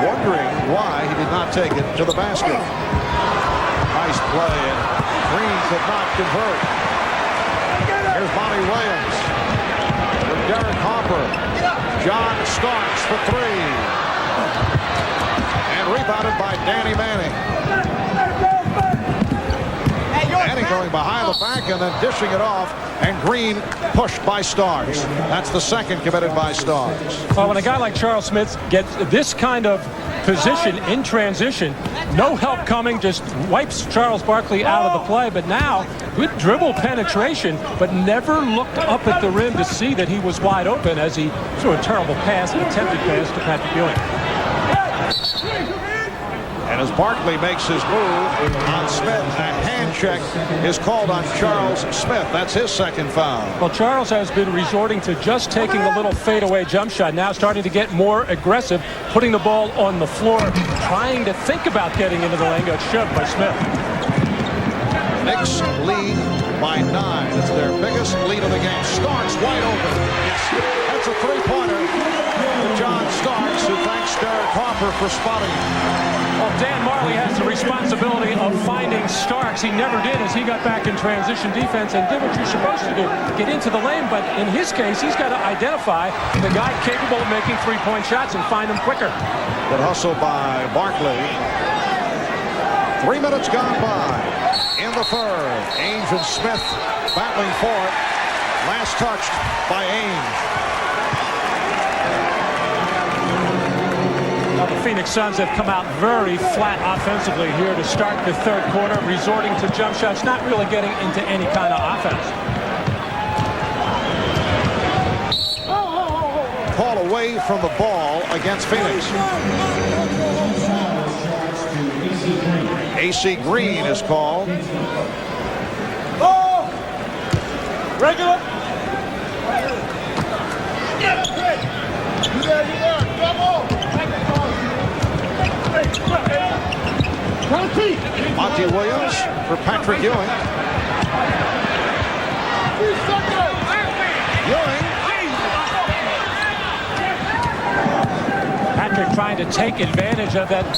wondering why he did not take it to the basket. Nice play, and Green could not convert. Here's Monty Williams. With Derek Hopper. John Starks for 3. And rebounded by Danny Manning. Manning going behind the back and then dishing it off, and Green pushed by Starks. That's the second committed by Starks. Well, when a guy like Charles Smith gets this kind of position in transition, no help coming, just wipes Charles Barkley out of the play. But now, good dribble penetration, but never looked up at the rim to see that he was wide open as he threw a terrible pass, an attempted pass to Patrick Ewing. And as Barkley makes his move on Smith, a hand check is called on Charles Smith. That's his second foul. Well, Charles has been resorting to just taking a little fadeaway jump shot, now starting to get more aggressive, putting the ball on the floor, trying to think about getting into the lane, got shoved by Smith. Knicks lead by 9. It's their biggest lead of the game. Starks wide open. That's a three-pointer for John Starks, who thanks Derek Hopper for spotting him. Well, Dan Marley has the responsibility of finding Starks. He never did as he got back in transition defense and did what you're supposed to do, get into the lane. But in his case, he's got to identify the guy capable of making three-point shots and find him quicker. Good hustle by Barkley. 3 minutes gone by in the third. Ainge and Smith battling for it. Last touched by Ainge. Well, the Phoenix Suns have come out very flat offensively here to start the third quarter, resorting to jump shots, not really getting into any kind of offense. Call away from the ball against Phoenix. A.C. Green is called. Oh! Regular. You there. Come on. Monty Williams for Patrick Ewing. Patrick trying to take advantage of that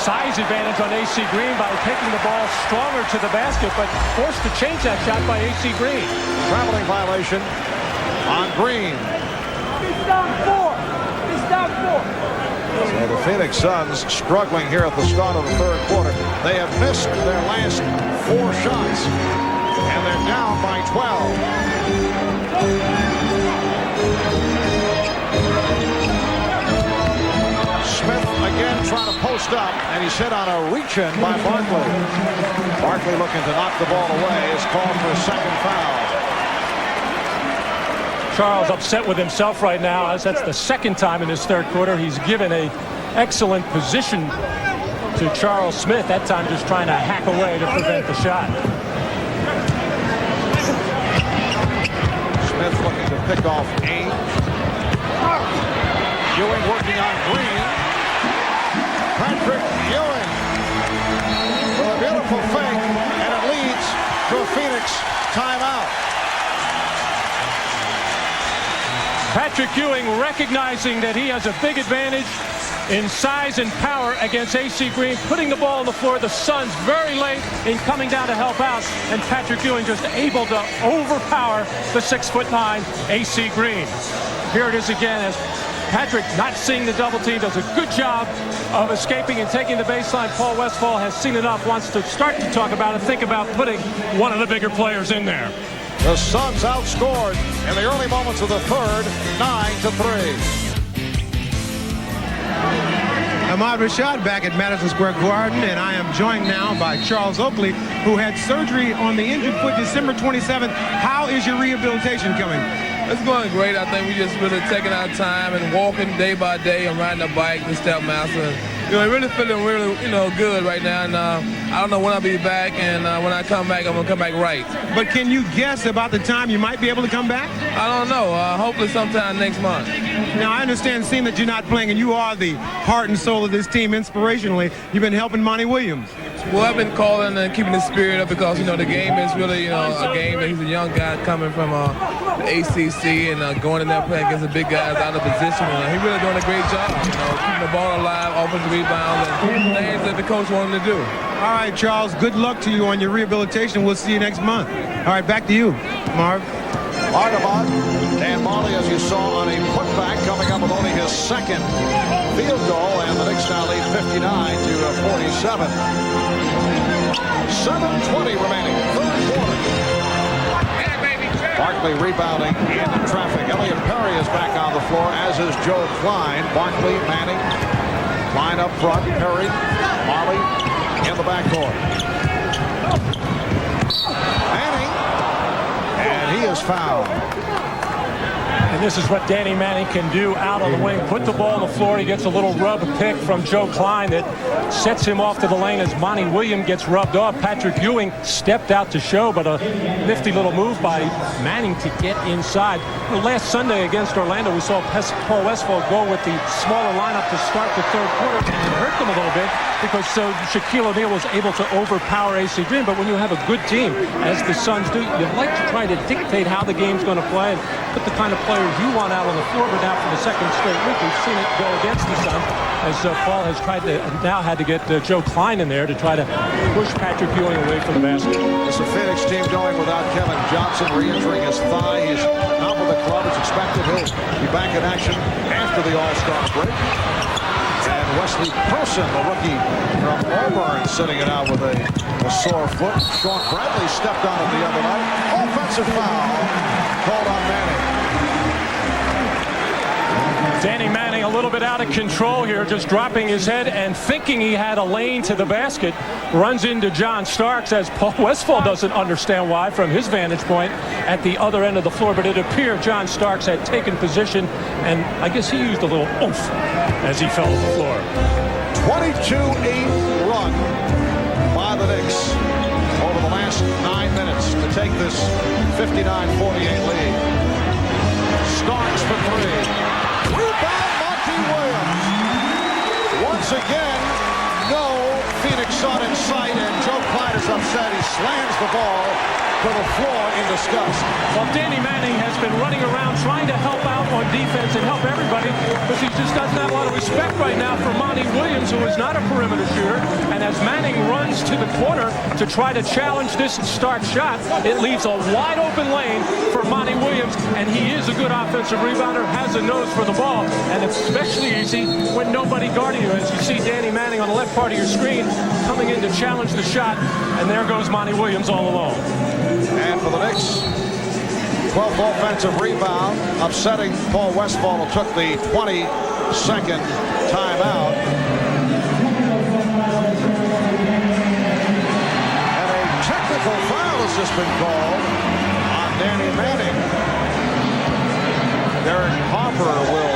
size advantage on A.C. Green by taking the ball stronger to the basket, but forced to change that shot by A.C. Green. Traveling violation on Green. He's down 4. He's down 4. So the Phoenix Suns struggling here at the start of the third quarter. They have missed their last 4 shots, and they're down by 12. post up, and he's hit on a reach-in by Barkley. Barkley looking to knock the ball away is called for a second foul. Charles upset with himself right now, as that's the second time in his third quarter. He's given an excellent position to Charles Smith, that time just trying to hack away to prevent the shot. Smith looking to pick off Ames. Ewing working on Green. Patrick Ewing with a beautiful fake, and it leads to a Phoenix timeout. Patrick Ewing recognizing that he has a big advantage in size and power against A.C. Green, putting the ball on the floor. The Suns very late in coming down to help out, and Patrick Ewing just able to overpower the 6'9" A.C. Green. Here it is again, as Patrick, not seeing the double team, does a good job of escaping and taking the baseline. Paul Westphal has seen enough, wants to start to talk about it, think about putting one of the bigger players in there. The Suns outscored in the early moments of the third, 9-3. Ahmad Rashad back at Madison Square Garden, and I am joined now by Charles Oakley, who had surgery on the injured foot December 27th. How is your rehabilitation coming? It's going great. I think we just really taking our time and walking day by day and riding a bike and Stepmaster. Really feeling really, good right now. And I don't know when I'll be back, and when I come back, I'm going to come back right. But can you guess about the time you might be able to come back? I don't know. Hopefully sometime next month. Now, I understand, seeing that you're not playing, and you are the heart and soul of this team inspirationally, you've been helping Monty Williams. Well, I've been calling and keeping the spirit up because, the game is really, a game that he's a young guy coming from the ACC and going in there playing against the big guys out of position. And he's really doing a great job, keeping the ball alive, offensive rebounds, and things that the coach wanted to do. All right, Charles, good luck to you on your rehabilitation. We'll see you next month. All right, back to you, Marv. Artemis, Dan Marley, as you saw, on a putback, coming up with only his second field goal, and the Knicks now lead 59-47. 7:20 remaining, third quarter. Barkley rebounding into traffic. Elliot Perry is back on the floor, as is Joe Klein. Barkley, Manning, Klein up front, Perry, Marley in the backcourt. Manning, and he is fouled. And this is what Danny Manning can do out on the wing. Put the ball on the floor. He gets a little rub pick from Joe Klein that sets him off to the lane as Monty Williams gets rubbed off. Patrick Ewing stepped out to show, but a nifty little move by Manning to get inside. Last Sunday against Orlando, we saw Paul Westphal go with the smaller lineup to start the third quarter, and it hurt them a little bit because Shaquille O'Neal was able to overpower A.C. Green. But when you have a good team, as the Suns do, you like to try to dictate how the game's going to play and put the kind of players you want out on the floor. But now for the second straight week, we've seen it go against the Suns, as Paul has now had to get Joe Klein in there to try to push Patrick Ewing away from the basket. It's a Phoenix team going without Kevin Johnson, re-injuring his thigh. He's out with the club as expected. He'll be back in action after the All-Star break. And Wesley Person, the rookie from Auburn, sitting it out with a sore foot. Sean Bradley stepped on it the other night. Offensive foul called on Manning. Danny Manning a little bit out of control here, just dropping his head and thinking he had a lane to the basket. Runs into John Starks, as Paul Westphal doesn't understand why from his vantage point at the other end of the floor. But it appeared John Starks had taken position, and I guess he used a little oomph as he fell to the floor. 22-8 run by the Knicks over the last 9 minutes to take this 59-48 lead. Starks for three. Rebound, Monty Williams. Once again, no Phoenix Sun in sight, and Joe Klein is upset. He slams the ball to the floor in disgust. Well, Danny Manning has been running around trying to help out on defense and help everybody, but he just doesn't have a lot of respect right now for Monty Williams, who is not a perimeter shooter. And as Manning runs to the corner to try to challenge this Stark shot, it leaves a wide open lane for Monty Williams, and he is a good offensive rebounder, has a nose for the ball, and it's especially easy when nobody guarding you. As you see Danny Manning on the left part of your screen coming in to challenge the shot, and there goes Monty Williams all alone. And for the Knicks, 12th offensive rebound, upsetting Paul Westphal, who took the 22nd timeout. just been called on Danny Manning. Derek Harper will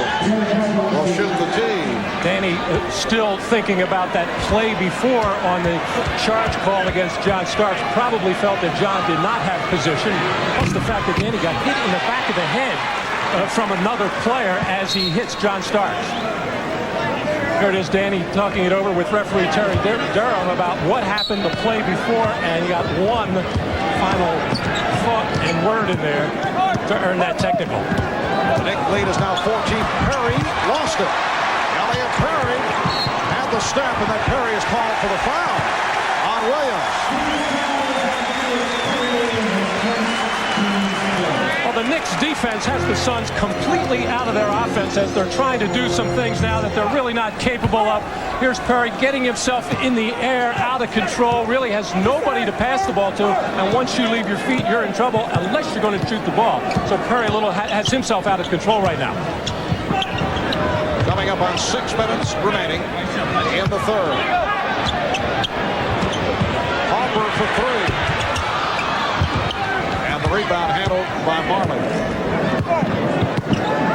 shoot the tee. Danny still thinking about that play before on the charge call against John Starks. Probably felt that John did not have position. Plus the fact that Danny got hit in the back of the head from another player as he hits John Starks. Here it is, Danny talking it over with referee Terry Durham about what happened the play before, and he got one final thought and word in there to earn that technical. The Knicks lead is now 14. Perry lost it. Elliot Perry had the step, and then Perry is called for the foul on Williams. Well, the Knicks defense has the Suns completely out of their offense as they're trying to do some things now that they're really not capable of. Here's Perry getting himself in the air, out of control, really has nobody to pass the ball to, and once you leave your feet, you're in trouble unless you're going to shoot the ball. So Perry has himself out of control right now. Coming up on 6 minutes remaining in the third. Harper for 3. And the rebound handled by Marley.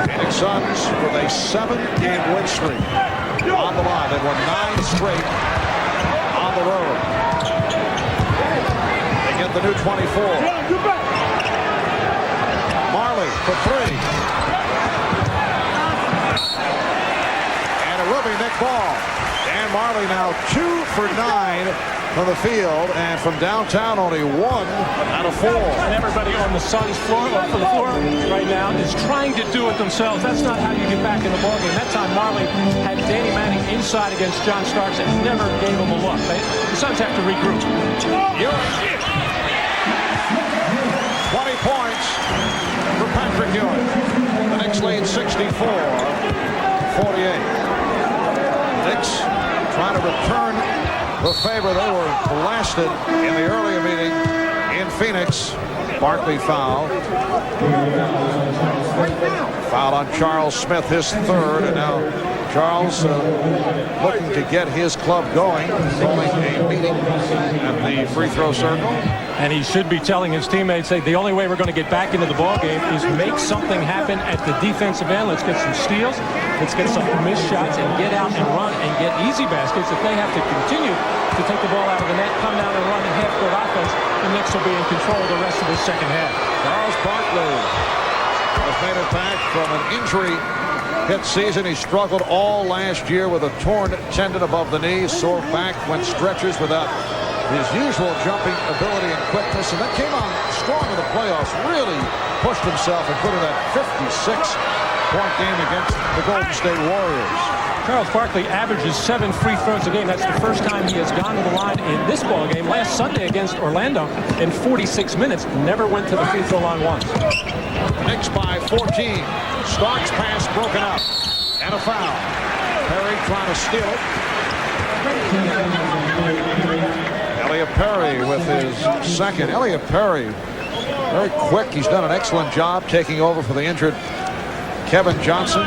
Phoenix Suns with a 7-game win streak on the line. They won 9 straight on the road. They get the new 24. Marley for 3. And it will be Nick Ball. Dan Marley now 2 for 9 from the field, and from downtown only 1 out of 4. And everybody on the Suns floor, for the floor right now, is trying to do it themselves. That's not how you get back in the ballgame. That time Marley had Danny Manning inside against John Starks and never gave him a look. The Suns have to regroup. 20 points for Patrick Ewing. The Knicks lead 64-48. Knicks trying to return the favor. They were blasted in the earlier meeting in Phoenix. Barkley foul. Foul on Charles Smith, his 3rd, and now Charles looking to get his club going, calling a meeting at the free throw circle. And he should be telling his teammates, hey, the only way we're going to get back into the ballgame is make something happen at the defensive end. Let's get some steals, let's get some missed shots, and get out and run and get easy baskets. If they have to continue to take the ball out of the net, come down and run a half-court offense, the Knicks will be in control the rest of the second half. Charles Barkley has made it back from an injury-hit season. He struggled all last year with a torn tendon above the knee, sore back, went stretchers without his usual jumping ability and quickness, and that came on strong in the playoffs. Really pushed himself and put in that 56-point game against the Golden State Warriors. Charles Barkley averages 7 free throws a game. That's the first time he has gone to the line in this ball game. Last Sunday against Orlando in 46 minutes, never went to the free throw line once. Knicks by 14. Starks pass broken up. And a foul. Perry trying to steal it. Elliot Perry with his 2nd. Elliot Perry, very quick. He's done an excellent job taking over for the injured Kevin Johnson.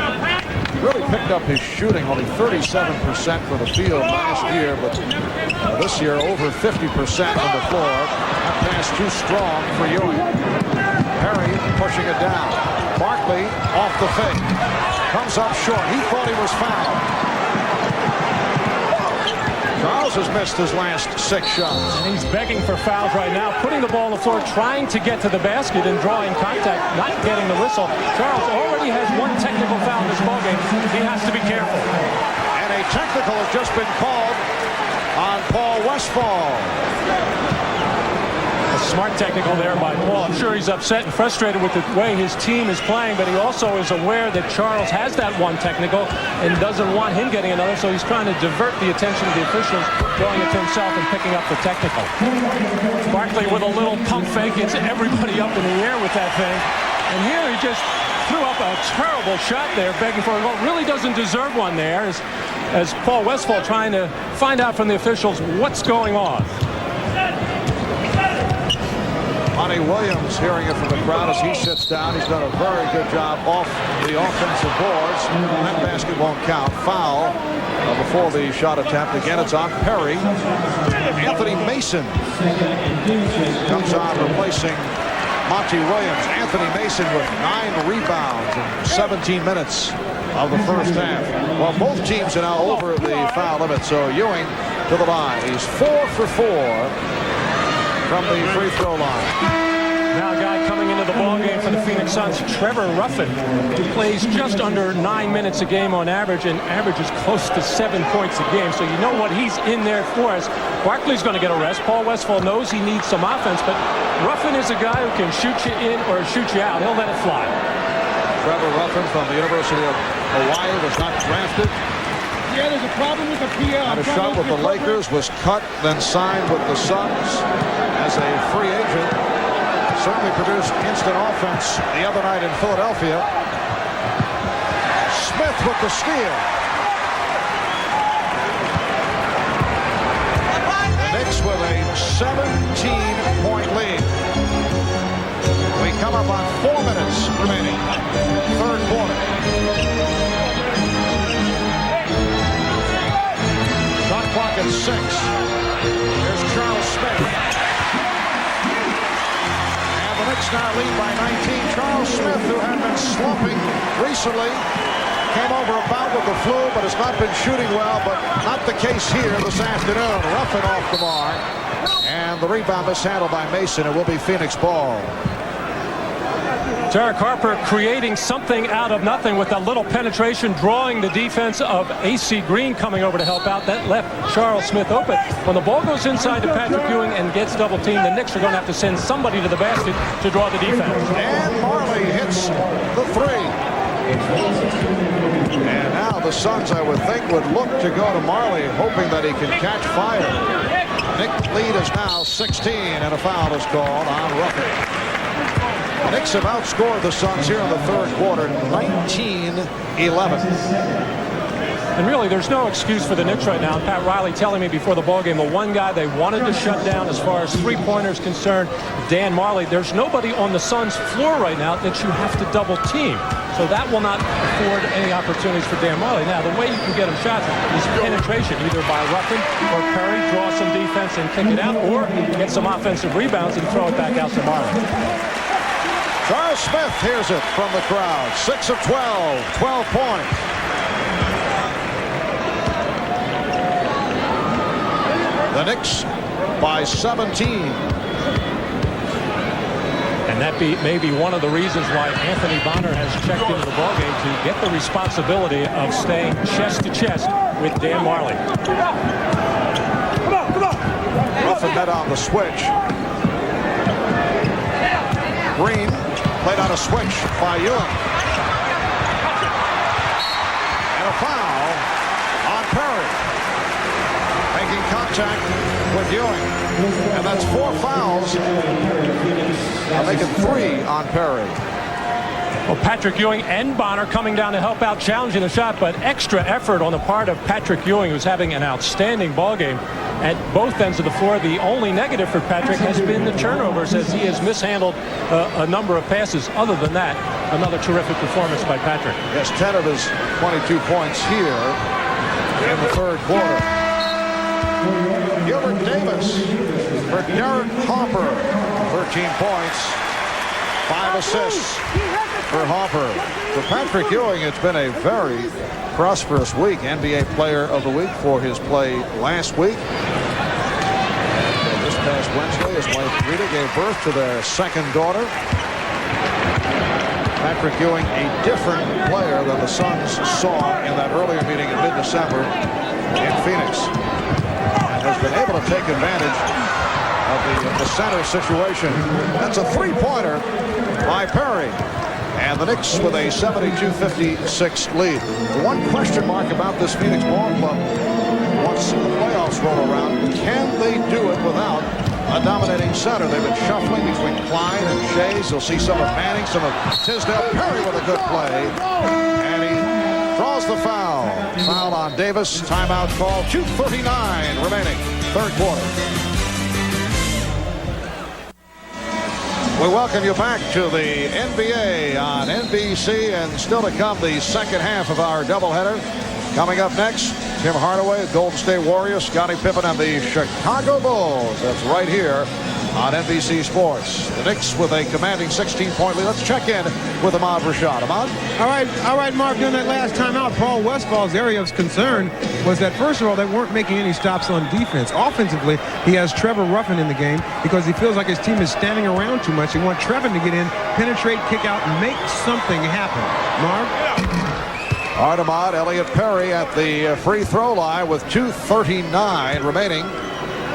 Really picked up his shooting, only 37% for the field last year, but this year over 50% from the floor. That pass too strong for Ewing. Perry pushing it down. Barkley off the fake. Comes up short. He thought he was fouled. Charles has missed his last 6 shots. And he's begging for fouls right now, putting the ball on the floor, trying to get to the basket and drawing contact, not getting the whistle. Charles already has 1 technical foul in this ballgame. He has to be careful. And a technical has just been called on Paul Westphal. A smart technical there by Paul. I'm sure he's upset and frustrated with the way his team is playing, but he also is aware that Charles has that 1 technical and doesn't want him getting another, so he's trying to divert the attention of the officials, throwing it to himself and picking up the technical. Barkley with a little pump fake, gets everybody up in the air with that thing. And here he just threw up a terrible shot there, begging for a goal. Really doesn't deserve one there, as Paul Westphal trying to find out from the officials what's going on. Monty Williams hearing it from the crowd as he sits down. He's done a very good job off the offensive boards. That basket won't count. Foul before the shot attempt. Again, it's on Perry. Anthony Mason comes on replacing Monty Williams. Anthony Mason with 9 rebounds in 17 minutes of the first half. Well, both teams are now over the foul limit, so Ewing to the line. He's 4 for 4 from the free throw line. Now a guy coming into the ballgame for the Phoenix Suns, Trevor Ruffin, who plays just under 9 minutes a game on average and averages close to 7 points a game. So you know what he's in there for us. Barkley's going to get a rest. Paul Westphal knows he needs some offense, but Ruffin is a guy who can shoot you in or shoot you out. He'll let it fly. Trevor Ruffin from the University of Hawaii was not drafted. Yeah, there's a problem with the PL. Had a shot with the Lakers, was cut, then signed with the Suns as a free agent. Certainly produced instant offense the other night in Philadelphia. Smith with the steal. The Knicks with a 17-point lead. We come up on 4 minutes remaining. Third quarter. Shot clock at 6. Here's Charles Smith. Knicks now lead by 19. Charles Smith, who had been slumping recently, came over a bout with the flu, but has not been shooting well, but not the case here this afternoon. Ruffin off the mark, and the rebound mishandled by Mason. It will be Phoenix ball. Derek Harper creating something out of nothing with a little penetration, drawing the defense of A.C. Green coming over to help out. That left Charles Smith open. When the ball goes inside to Patrick Ewing and gets double teamed, the Knicks are going to have to send somebody to the basket to draw the defense. And Marley hits the 3. And now the Suns, I would think, would look to go to Marley, hoping that he can catch fire. Knicks lead is now 16, and a foul is called on Ruffin. The Knicks have outscored the Suns here in the third quarter, 19-11. And really, there's no excuse for the Knicks right now. Pat Riley telling me before the ballgame, the one guy they wanted to shut down as far as three-pointers concerned, Dan Marley. There's nobody on the Suns floor right now that you have to double team. So that will not afford any opportunities for Dan Marley. Now, the way you can get him shots is penetration, either by Ruffin or Perry, draw some defense and kick it out, or get some offensive rebounds and throw it back out to Marley. Charles Smith hears it from the crowd. 6 of 12, 12 points. The Knicks by 17. And that may be one of the reasons why Anthony Bonner has checked into the ballgame to get the responsibility of staying chest to chest with Dan Marley. Ruffin net on the switch. Green played on a switch by Ewing. And a foul on Perry. Making contact with Ewing. And that's 4 fouls. Making 3 on Perry. Well, Patrick Ewing and Bonner coming down to help out, challenging the shot, but extra effort on the part of Patrick Ewing, who's having an outstanding ball game at both ends of the floor. The only negative for Patrick has been the turnovers, as he has mishandled a number of passes. Other than that, another terrific performance by Patrick. Yes, 10 of his 22 points here in the third quarter. Gilbert Davis for Derek Harper, 13 points, 5 assists for Harper. For Patrick Ewing, it's been a very prosperous week. NBA Player of the Week for his play last week. This past Wednesday, his wife Rita gave birth to their second daughter. Patrick Ewing, a different player than the Suns saw in that earlier meeting in mid-December in Phoenix. And has been able to take advantage of the center situation. That's a three-pointer by Perry. And the Knicks with a 72-56 lead. The one question mark about this Phoenix ball club, once the playoffs roll around, can they do it without a dominating center? They've been shuffling between Klein and Shays. You'll see some of Manning, some of Tisdale. Perry with a good play. And he draws the foul. Foul on Davis. Timeout call. 2:39 remaining. Third quarter. We welcome you back to the NBA on NBC, and still to come the second half of our doubleheader. Coming up next, Tim Hardaway, Golden State Warriors, Scottie Pippen, and the Chicago Bulls. That's right here on NBC Sports. The Knicks with a commanding 16-point lead. Let's check in with Ahmad Rashad. Ahmad? All right, Mark. During that last timeout, Paul Westfall's area of concern was that, first of all, they weren't making any stops on defense. Offensively, he has Trevor Ruffin in the game because he feels like his team is standing around too much. He wants Trevor to get in, penetrate, kick out, and make something happen. Mark? All right, Ahmad. Elliot Perry at the free throw line with 2:39 remaining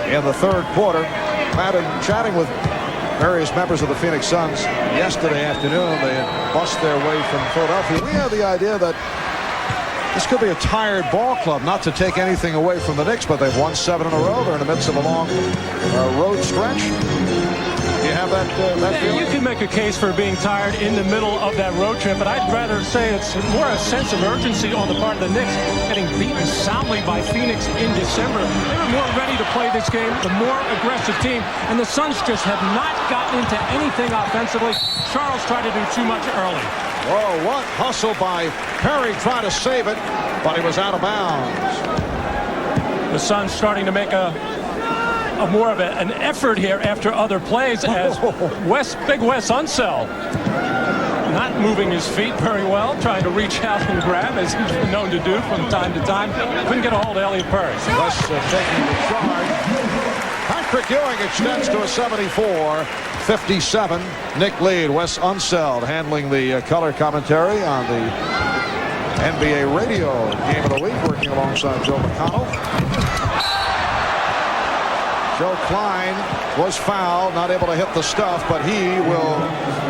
in the third quarter. Matt, chatting with various members of the Phoenix Suns yesterday afternoon. They had bust their way from Philadelphia. We have the idea that this could be a tired ball club, not to take anything away from the Knicks, but they've won 7 in a row. They're in the midst of a long road stretch. Do you have that feeling? You can make a case for being tired in the middle of that road trip, but I'd rather say it's more a sense of urgency on the part of the Knicks, getting beaten soundly by Phoenix in December. They were more ready to play this game, the more aggressive team, and the Suns just have not gotten into anything offensively. Charles tried to do too much early. Whoa, what hustle by Perry, trying to save it, but he was out of bounds. The Suns starting to make a more of an effort here after other plays as Big Wes Unseld not moving his feet very well, trying to reach out and grab as he's been known to do from time to time. Couldn't get a hold of Elliot Perry. Wes taking the charge. Patrick Ewing extends to a 74-57 Knick lead. Wes Unseld handling the color commentary on the NBA radio game of the week, working alongside Joe McConnell. Joe Klein was fouled, not able to hit the stuff, but he will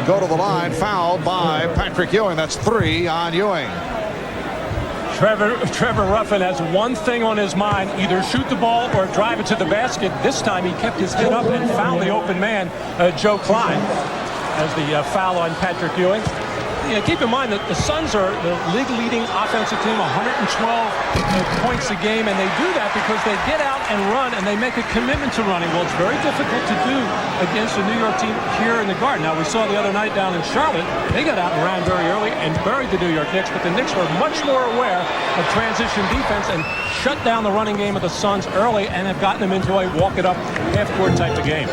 go to the line, fouled by Patrick Ewing. That's 3 on Ewing. Trevor Ruffin has one thing on his mind, either shoot the ball or drive it to the basket. This time he kept his head up and found the open man, Joe Klein, as the foul on Patrick Ewing. Keep in mind that the Suns are the league-leading offensive team, 112 points a game, and they do that because they get out and run, and they make a commitment to running. Well, it's very difficult to do against a New York team here in the Garden. Now, we saw the other night down in Charlotte, they got out and ran very early and buried the New York Knicks, but the Knicks were much more aware of transition defense and shut down the running game of the Suns early and have gotten them into a walk-it-up half-court type of game.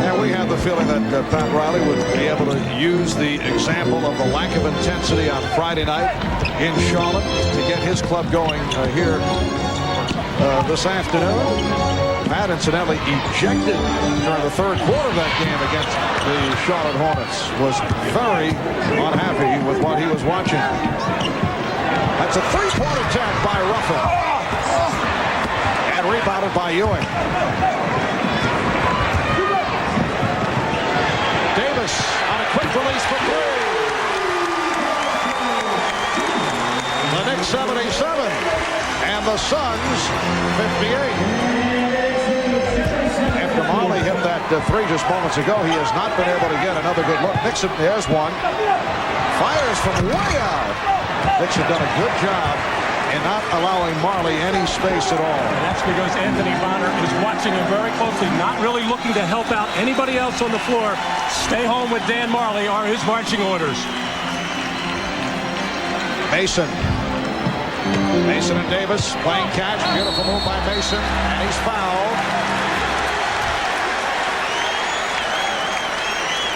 And we have the feeling that Pat Riley would be able to use the example of the lack of intensity on Friday night in Charlotte to get his club going here this afternoon. Pat, incidentally, ejected during the third quarter of that game against the Charlotte Hornets. Was very unhappy with what he was watching. That's a three-point attack by Ruffin. And rebounded by Ewing. Davis on a quick release for 3. The Knicks 77 and the Suns 58. After Molly hit that 3 just moments ago, he has not been able to get another good look. Nixon, there's one. Fires from way out. Knicks have done a good job in not allowing Marley any space at all. And that's because Anthony Bonner is watching him very closely, not really looking to help out anybody else on the floor. Stay home with Dan Marley are his marching orders. Mason and Davis playing catch. Beautiful move by Mason, and he's fouled.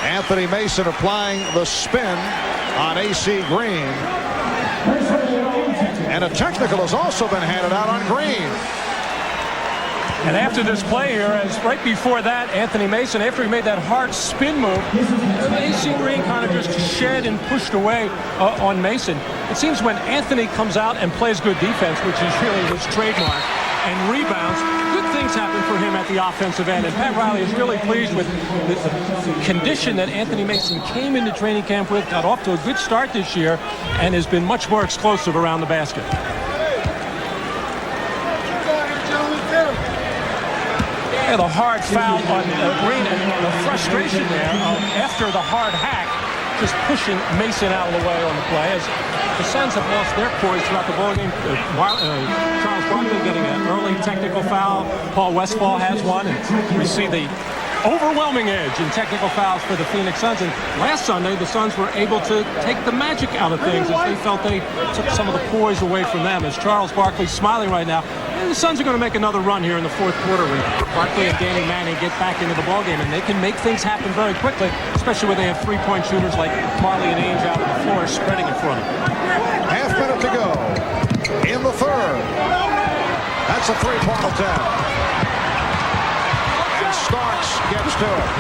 Anthony Mason applying the spin on AC Green. And a technical has also been handed out on Green. And after this play here, as right before that, Anthony Mason, after he made that hard spin move, AC Green kind of just shed and pushed away on Mason. It seems when Anthony comes out and plays good defense, which is really his trademark, and rebounds, good things happen for him at the offensive end. And Pat Riley is really pleased with the condition that Anthony Mason came into training camp with, got off to a good start this year, and has been much more explosive around the basket. Yeah, the hard foul on Green and the frustration there after the hard hack, just pushing Mason out of the way on the play. As the Suns have lost their poise throughout the ballgame. Charles Barkley getting an early technical foul. Paul Westfall has one. And we see the overwhelming edge in technical fouls for the Phoenix Suns. And last Sunday, the Suns were able to take the magic out of things as they felt they took some of the poise away from them. As Charles Barkley's smiling right now, and the Suns are going to make another run here in the fourth quarter when Barkley and Danny Manning get back into the ballgame, and they can make things happen very quickly, especially when they have three-point shooters like Marley and Ainge out on the floor spreading it for them. Half minute to go in the third. That's a three-point attempt. And Starks gets to it.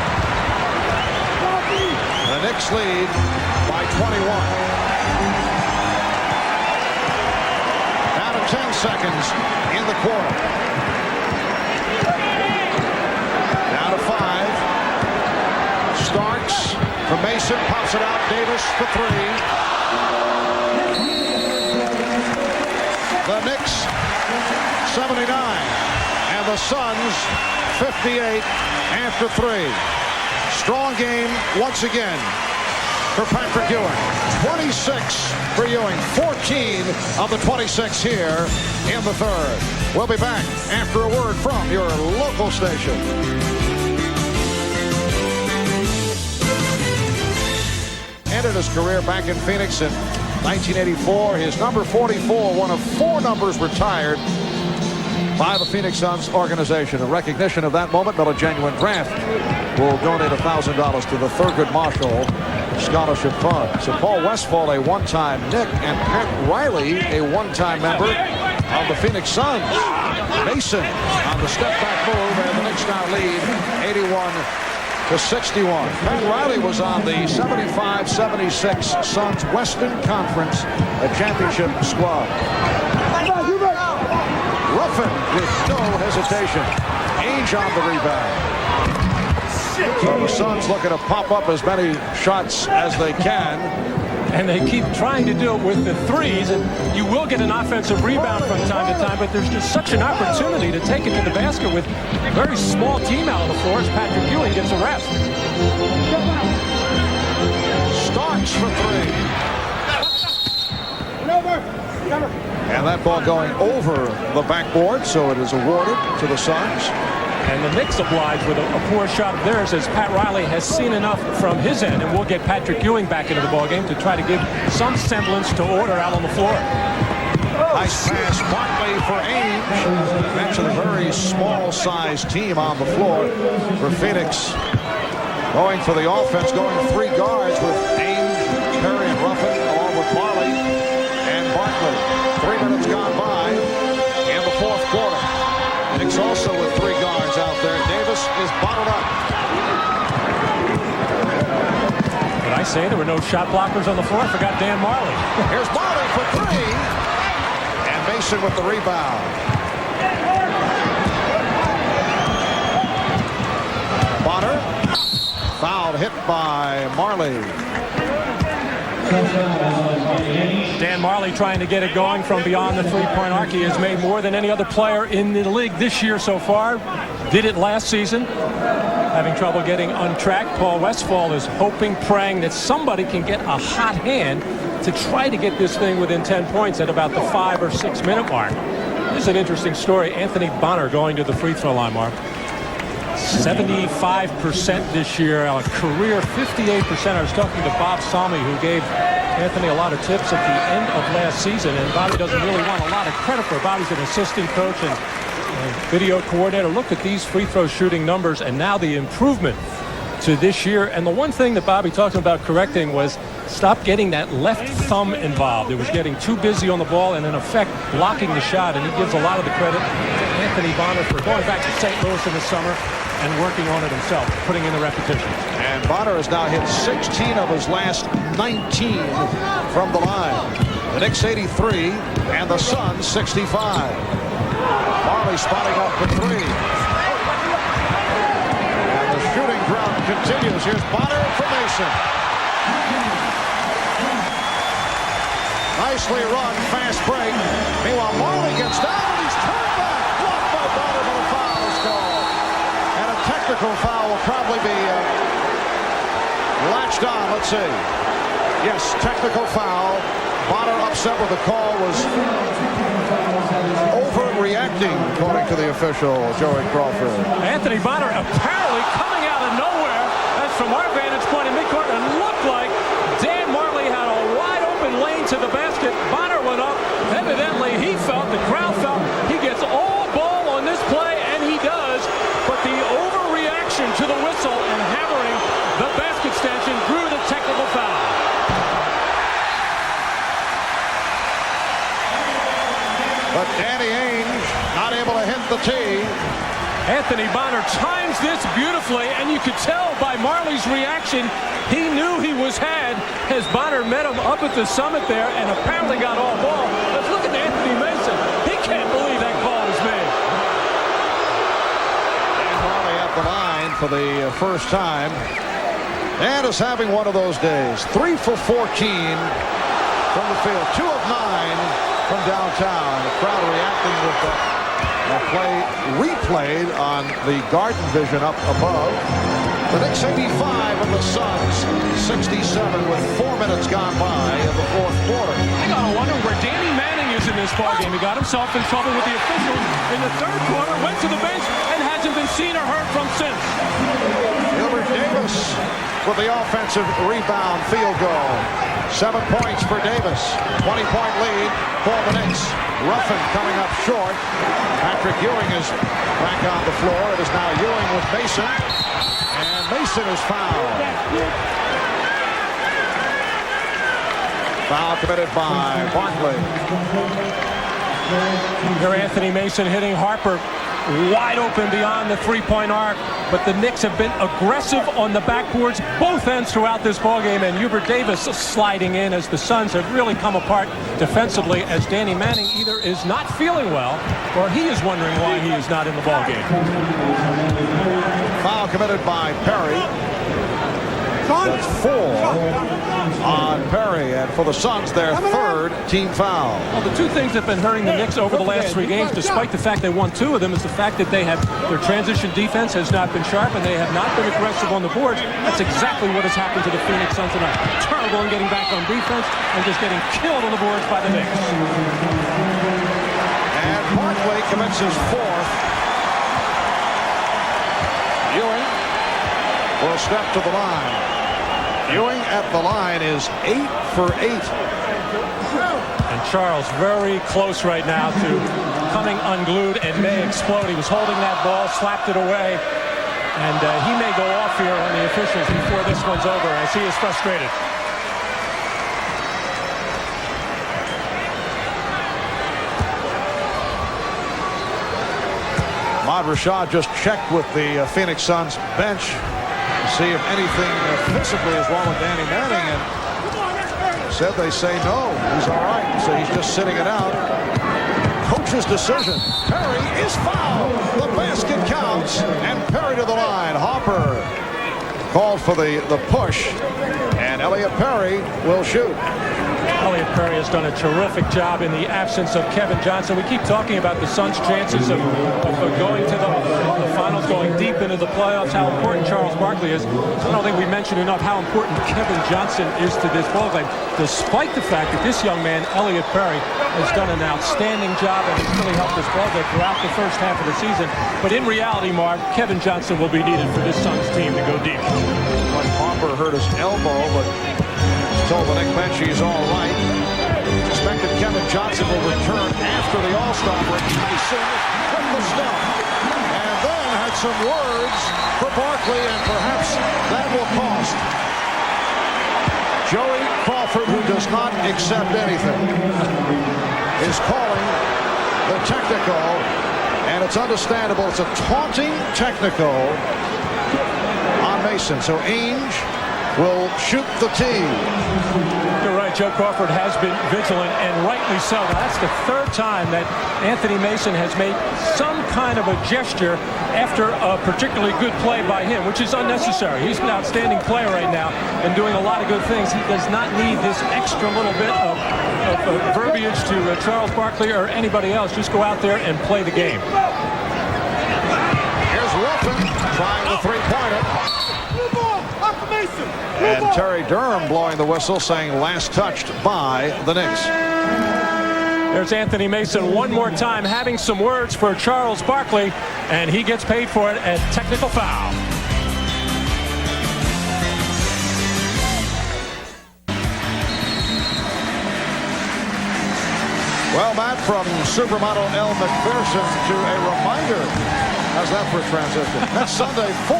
The Knicks lead by 21. Down to 10 seconds in the quarter. Down to 5. Starks for Mason, pops it out. Davis for 3. The Knicks 79 and the Suns 58 after 3. Strong game once again for Patrick Ewing. 26 for Ewing, 14 of the 26 here in the third. We'll be back after a word from your local station. Ended his career back in Phoenix in 1984. His number 44, one of 4 numbers retired by the Phoenix Suns organization. In recognition of that moment, Miller Genuine Draft will donate $1,000 to the Thurgood Marshall Scholarship Fund. So Paul Westphal, a one-time Knick, and Pat Riley, a one-time member of the Phoenix Suns. Mason on the step-back move, and the Knicks now lead 81-61. Pat Riley was on the 75-76 Suns Western Conference championship squad. Ruffin with no hesitation. Ainge on the rebound. So the Suns looking to pop up as many shots as they can. And they keep trying to do it with the threes, and you will get an offensive rebound from time to time, but there's just such an opportunity to take it to the basket with a very small team out on the floor as Patrick Ewing gets a rest. Starks for 3. And that ball going over the backboard, so it is awarded to the Suns. And the Knicks obliged with a poor shot of theirs as Pat Riley has seen enough from his end, and we'll get Patrick Ewing back into the ballgame to try to give some semblance to order out on the floor. Nice pass, Barkley for Ainge. Mentioned a very small-sized team on the floor for Phoenix. Going for the offense, going 3 guards with Ainge, Perry, and Ruffin, along with Marley and Barkley. 3 minutes gone by in the fourth quarter. Knicks also with 3 guards out there. Davis is bottled up. Did I say there were no shot blockers on the floor? I forgot Dan Marley. Here's Marley for 3. And Mason with the rebound. Bonner. Foul hit by Marley. Dan Marley trying to get it going from beyond the three-point arc. He has made more than any other player in the league this year so far. Did it last season. Having trouble getting on track. Paul Westphal is hoping, praying that somebody can get a hot hand to try to get this thing within 10 points at about the 5 or 6 minute mark. This is an interesting story. Anthony Bonner going to the free throw line, Mark. 75% this year, a career 58%. I was talking to Bob Salmi, who gave Anthony a lot of tips at the end of last season, and Bobby doesn't really want a lot of credit for it. Bobby's an assistant coach and video coordinator. Looked at these free throw shooting numbers and now the improvement to this year. And the one thing that Bobby talked about correcting was stop getting that left thumb involved. It was getting too busy on the ball and in effect blocking the shot, and he gives a lot of the credit to Anthony Bonner for going back to St. Louis in the summer and working on it himself, putting in the repetitions. And Bonner has now hit 16 of his last 19 from the line. The Knicks 83 and the Suns 65. Marley spotting up for 3. And the shooting drought continues. Here's Bonner for Mason. Nicely run, fast break. Meanwhile, Marley gets down and he's turned back. Blocked by Bonner, but a foul is called. And a technical foul will probably be latched on. Let's see. Yes, technical foul. Bonner upset with the call, was overreacting, according to the official, Joey Crawford. Anthony Bonner apparently coming out from our vantage point in midcourt, and looked like Dan Marley had a wide open lane to the basket. Bonner went up. Evidently, he felt, the crowd felt, he gets all ball on this play, and he does. But the overreaction to the whistle and hammering the basket stanchion drew the technical foul. But Danny Ainge not able to hit the tee. Anthony Bonner times this beautifully, and you could tell by Marley's reaction, he knew he was had as Bonner met him up at the summit there and apparently got all ball. Let's look at Anthony Mason. He can't believe that call was made. And Marley at the line for the first time. And is having one of those days. 3 for 14 from the field. 2 of 9 from downtown. The crowd reacting with the play replayed on the Garden Vision up above. The Knicks 85 and the Suns 67 with 4 minutes gone by in the fourth quarter. I gotta wonder where Danny Manning is in this ballgame. He got himself in trouble with the officials in the third quarter, went to the bench, and hasn't been seen or heard from since. Gilbert Davis with the offensive rebound field goal. 7 points for Davis. 20-point lead for the Knicks. Ruffin coming up short. Patrick Ewing is back on the floor. It is now Ewing with Mason. And Mason is fouled. Foul committed by Barkley. Here Anthony Mason hitting Harper wide open beyond the three-point arc, but the Knicks have been aggressive on the backboards both ends throughout this ballgame, and Hubert Davis sliding in as the Suns have really come apart defensively, as Danny Manning either is not feeling well or he is wondering why he is not in the ballgame. Foul committed by Perry. That's 4 on Perry, and for the Suns, their third team foul. Well, the two things that have been hurting the Knicks over the last 3 games, despite the fact they won 2 of them, is the fact that their transition defense has not been sharp and they have not been aggressive on the boards. That's exactly what has happened to the Phoenix Suns tonight. Terrible in getting back on defense and just getting killed on the boards by the Knicks. And Barkley commits his 4th. Ewing will step to the line. Ewing at the line is 8 for 8. And Charles very close right now to coming unglued and may explode. He was holding that ball, slapped it away, and he may go off here on the officials before this one's over as he is frustrated. Ahmad Rashad just checked with the Phoenix Suns bench to see if anything physically is wrong with Danny Manning, and said they say no, he's all right. So he's just sitting it out. Coach's decision. Perry is fouled. The basket counts, and Perry to the line. Hopper called for the push, and Elliot Perry will shoot. Elliot Perry has done a terrific job in the absence of Kevin Johnson. We keep talking about the Suns' chances of going to the finals, going deep into the playoffs, how important Charles Barkley is. I don't think we mentioned enough how important Kevin Johnson is to this ballgame, despite the fact that this young man, Elliot Perry, has done an outstanding job and has really helped this ballgame throughout the first half of the season. But in reality, Marv, Kevin Johnson will be needed for this Suns team to go deep. Like Hopper hurt his elbow, but told the Knicks bench he's all right. Suspected Kevin Johnson will return after the All-Star break. Mason with the stuff. And then had some words for Barkley, and perhaps that will cost. Joey Crawford, who does not accept anything, is calling the technical, and it's understandable. It's a taunting technical on Mason. So Ainge will shoot the tee. You're right, Joe Crawford has been vigilant, and rightly so. Now, that's the 3rd time that Anthony Mason has made some kind of a gesture after a particularly good play by him, which is unnecessary. He's an outstanding player right now and doing a lot of good things. He does not need this extra little bit of verbiage to Charles Barkley or anybody else. Just go out there and play the game. Here's Ruffin trying the three-pointer. And Terry Durham blowing the whistle, saying last touched by the Knicks. There's Anthony Mason one more time having some words for Charles Barkley, and he gets paid for it at technical foul. Well, Matt, from supermodel Elle McPherson to a reminder. How's that for a transition? Next Sunday, 4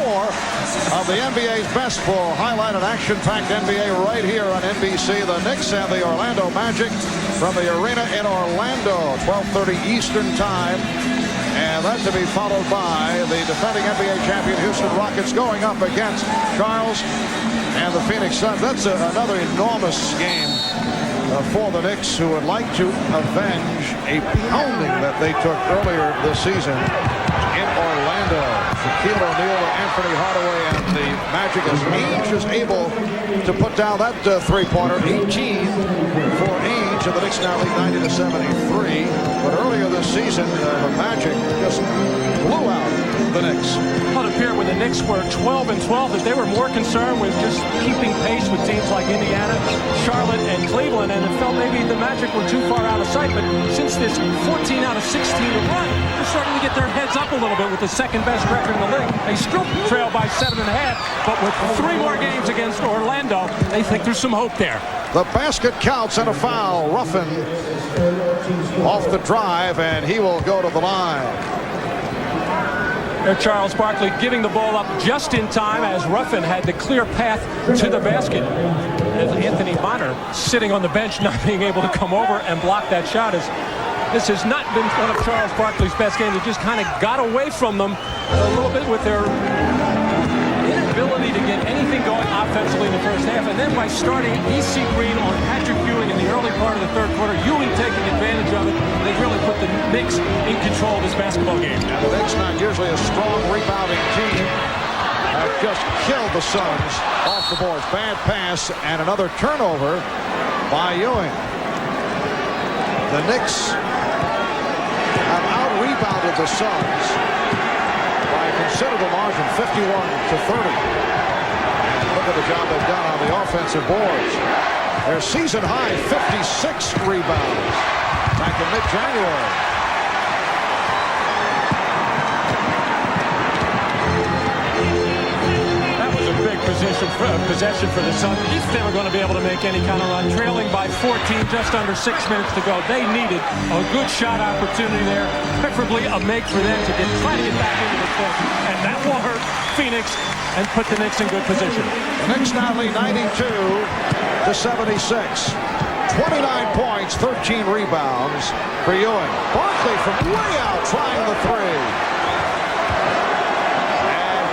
of the NBA's best for highlighted action-packed NBA right here on NBC. The Knicks and the Orlando Magic from the arena in Orlando, 12:30 Eastern Time. And that to be followed by the defending NBA champion Houston Rockets going up against Charles and the Phoenix Suns. That's another enormous game for the Knicks, who would like to avenge a pounding that they took earlier this season in Orlando. Shaquille O'Neal and Anthony Hardaway and the Magic, as Ainge is able to put down that three-pointer. 18 for Ainge, and the Knicks now lead 90-73. But earlier this season, the Magic just blew out the Knicks. Well, it appeared when the Knicks were 12-12 that they were more concerned with just keeping pace with teams like Indiana, Charlotte, and Cleveland, and it felt maybe the Magic were too far out of sight. But since this 14 out of 16 run, they're starting to get their heads up a little bit with the second-best record in the league. They still trail by 7.5, but with 3 more games against Orlando, they think there's some hope there. The basket counts and a foul. Ruffin off the drive, and he will go to the line. Charles Barkley giving the ball up just in time as Ruffin had the clear path to the basket. As Anthony Bonner sitting on the bench, not being able to come over and block that shot. As this has not been one of Charles Barkley's best games. They just kind of got away from them a little bit with their inability to get anything going offensively in the first half. And then by starting E.C. Green on Patrick Ewing in the early part of the third quarter, Ewing taking advantage of it, they really put the Knicks in control of this basketball game. And the Knicks, not usually a strong rebounding team, have just killed the Suns off the boards. Bad pass and another turnover by Ewing. The Knicks have out-rebounded the Suns by a considerable margin, 51-30. Look at the job they've done on the offensive boards. Their season high 56 rebounds back in mid-January. That was a big possession for the Suns if they were going to be able to make any kind of run. Trailing by 14, just under 6 minutes to go. They needed a good shot opportunity there, preferably a make for them to try to get back into the court, and that will hurt Phoenix and put the Knicks in good position. The Knicks now lead 92-76. 29 points, 13 rebounds for Ewing. Barkley from way out trying the three. And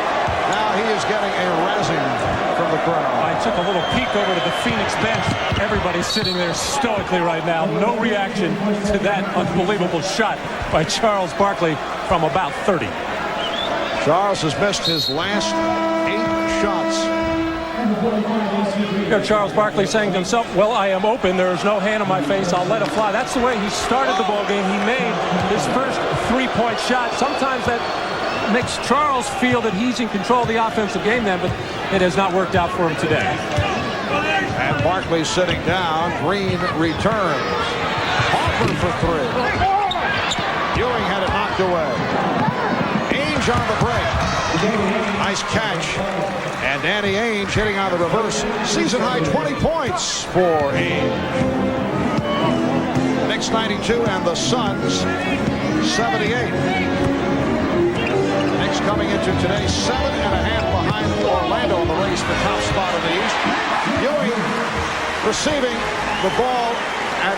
now he is getting a razzing from the crowd. I took a little peek over to the Phoenix bench. Everybody's sitting there stoically right now. No reaction to that unbelievable shot by Charles Barkley from about 30. Charles has missed his last 8 shots. You know, Charles Barkley saying to himself, well, I am open. There is no hand on my face. I'll let it fly. That's the way he started the ball game. He made his first 3-point shot. Sometimes that makes Charles feel that he's in control of the offensive game then, but it has not worked out for him today. And Barkley sitting down. Green returns. Harper for 3. Ewing had it knocked away. Ainge on the break. Nice catch. And Danny Ainge hitting on the reverse. Season high 20 points for Ainge. Knicks 92 and the Suns 78. Knicks coming into today 7.5 behind Orlando in the race for top spot in the East. Ewing receiving the ball at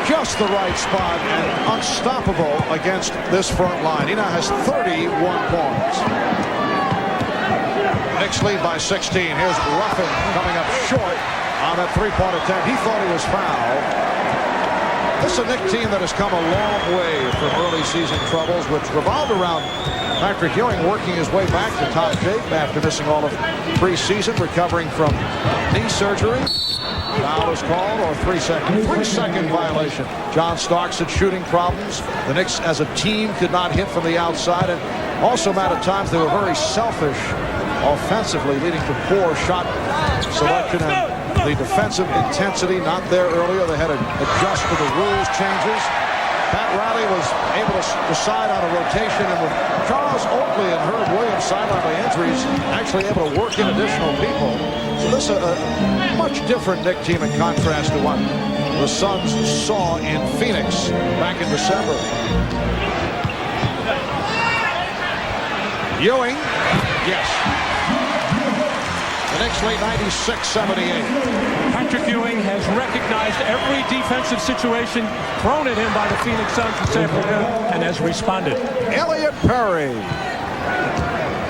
just the right spot and unstoppable against this front line. He now has 31 points. Knicks lead by 16. Here's Ruffin coming up short on that 3-point attempt. He thought he was fouled. This is a Knicks team that has come a long way from early season troubles, which revolved around Patrick Ewing working his way back to top shape after missing all of preseason, recovering from knee surgery. Foul is called, or 3-second violation. John Starks had shooting problems. The Knicks as a team could not hit from the outside, and also at times they were very selfish offensively, leading to poor shot selection and the defensive intensity not there earlier. They had to adjust to the rules changes. Pat Riley was able to decide on a rotation, and with Charles Oakley and Herb Williams sidelined by injuries, actually able to work in additional people. So this is a much different Knicks team in contrast to what the Suns saw in Phoenix back in December. Ewing, yes. The Knicks lead 96-78. Patrick Ewing has recognized every defensive situation thrown at him by the Phoenix Suns this afternoon and has responded. Elliot Perry.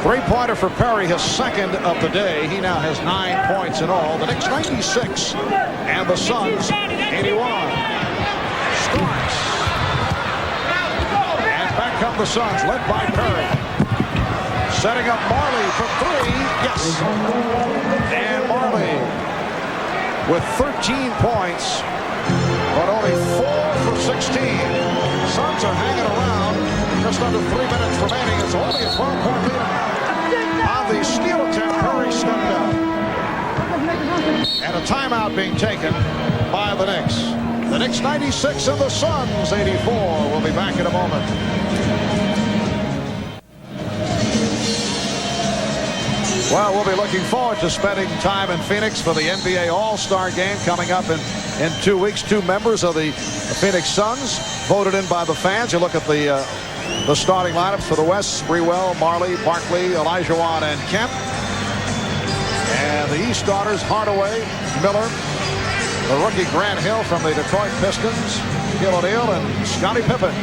Three-pointer for Perry, his second of the day. He now has 9 points in all. The Knicks 96 and the Suns 81. Starks. And back come the Suns, led by Perry. Setting up Marley for three. Yes. And Marley with 13 points, but only 4 for 16. Suns are hanging around. Just under 3 minutes remaining. It's only a 12-point lead. On the steal attempt, Curry stepped out. And a timeout being taken by the Knicks. The Knicks 96 and the Suns 84. We'll be back in a moment. Well, we'll be looking forward to spending time in Phoenix for the NBA All-Star Game coming up in 2 weeks. 2 members of the Phoenix Suns voted in by the fans. You look at the starting lineups for the West: Sprewell, Marley, Barkley, Olajuwon, and Kemp. And the East starters: Hardaway, Miller, the rookie Grant Hill from the Detroit Pistons, Shaquille O'Neal, and Scottie Pippen.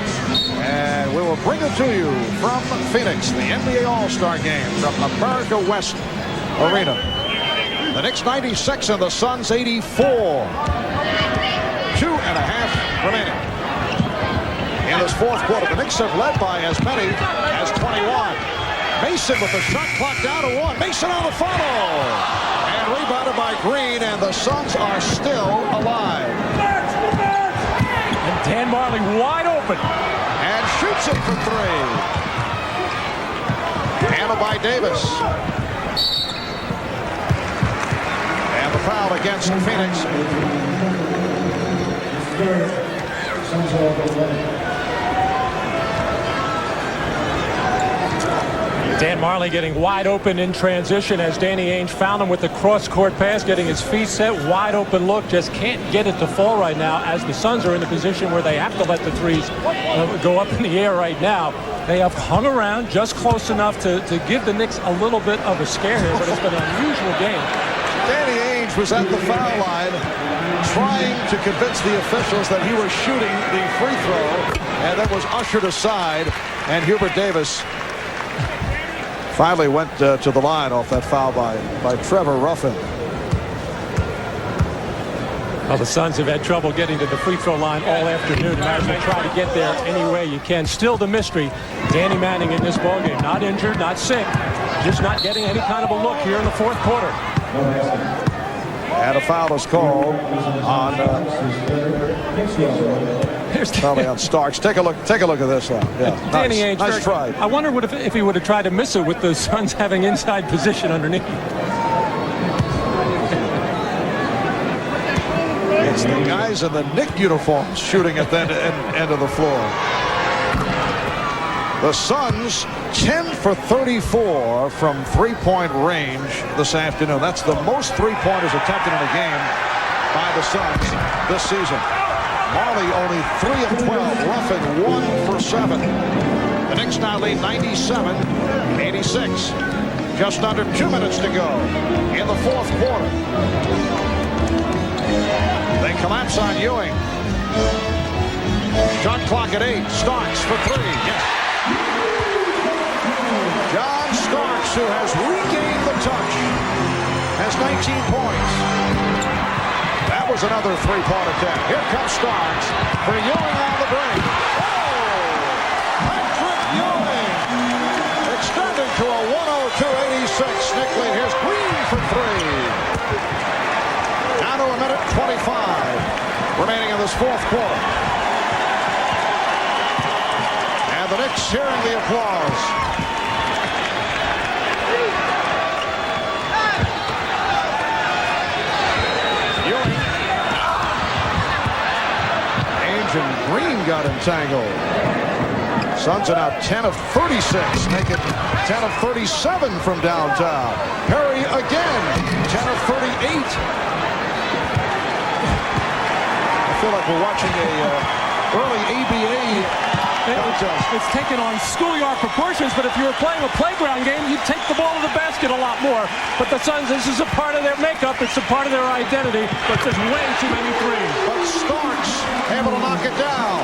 And we will bring it to you from Phoenix, the NBA All-Star Game from America West Arena. The Knicks 96 and the Suns 84. 2.5 remaining. In this fourth quarter, the Knicks have led by as many as 21. Mason with the shot clock down to 1. Mason on the follow. And rebounded by Green, and the Suns are still alive. And Dan Marley wide open. And shoots it for 3. Handled by Davis. And the foul against Phoenix. Dan Marley getting wide open in transition as Danny Ainge found him with the cross-court pass, getting his feet set, wide open look, just can't get it to fall right now as the Suns are in a position where they have to let the threes go up in the air right now. They have hung around just close enough to give the Knicks a little bit of a scare here, but it's been an unusual game. Danny Ainge was at the foul line trying to convince the officials that he was shooting the free throw, and that was ushered aside, and Hubert Davis finally went to the line off that foul by Trevor Ruffin. Well, the Suns have had trouble getting to the free throw line all afternoon. You might as well try to get there any way you can. Still the mystery. Danny Manning in this ballgame. Not injured, not sick. Just not getting any kind of a look here in the fourth quarter. And a foul is called on probably on Starks. Take a look at this one. Yeah, Danny Ainge, nice try. I wonder if he would have tried to miss it with the Suns having inside position underneath. It's the guys in the Knick uniforms shooting at the end of the floor. The Suns 10 for 34 from three-point range this afternoon. That's the most three-pointers attempted in a game by the Suns this season. Marley only 3 of 12. Ruffin 1 for 7. The Knicks now lead 97-86. Just under 2 minutes to go in the fourth quarter. They collapse on Ewing. Shot clock at 8. Starks for 3. Yes. John Starks, who has regained the touch, has 19 points. That was another three-point attempt. Here comes Starks for Ewing on the break. Oh! Patrick Ewing extending to a 102-86. Knick lead. Here's Green for 3. Down to a minute 25 remaining in this fourth quarter. And the Knicks hearing the applause. And Green got entangled. Suns are now 10 of 36, making 10 of 37 from downtown. Perry again, 10 of 38. feel like we're watching a early ABA contest. It's taken on schoolyard proportions, but if you were playing a playground game, you'd take the ball to the basket a lot more. But the Suns, this is a part of their makeup. It's a part of their identity, but there's way too many threes. But Starks able to knock it down.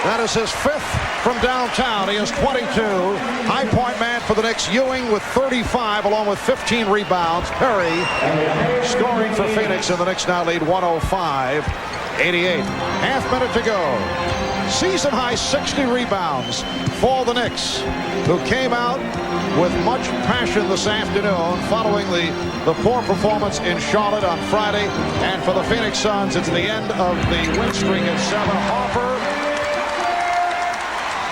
That is his 5th from downtown. He has 22. High point man for the Knicks, Ewing with 35, along with 15 rebounds. Perry scoring for Phoenix, and the Knicks now lead 105-88. Half minute to go. Season high 60 rebounds for the Knicks, who came out with much passion this afternoon following the poor performance in Charlotte on Friday. And for the Phoenix Suns, it's the end of the win streak at 7. Harper.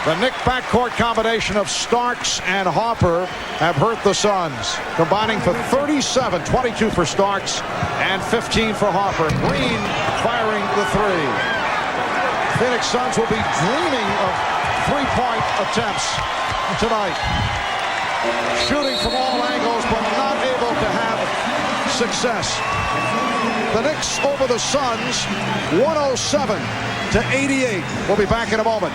The Knick backcourt combination of Starks and Harper have hurt the Suns, combining for 37, 22 for Starks and 15 for Harper. Green firing the 3. Phoenix Suns will be dreaming of three-point attempts tonight. Shooting from all angles, but not able to have success. The Knicks over the Suns, 107-88. We'll be back in a moment.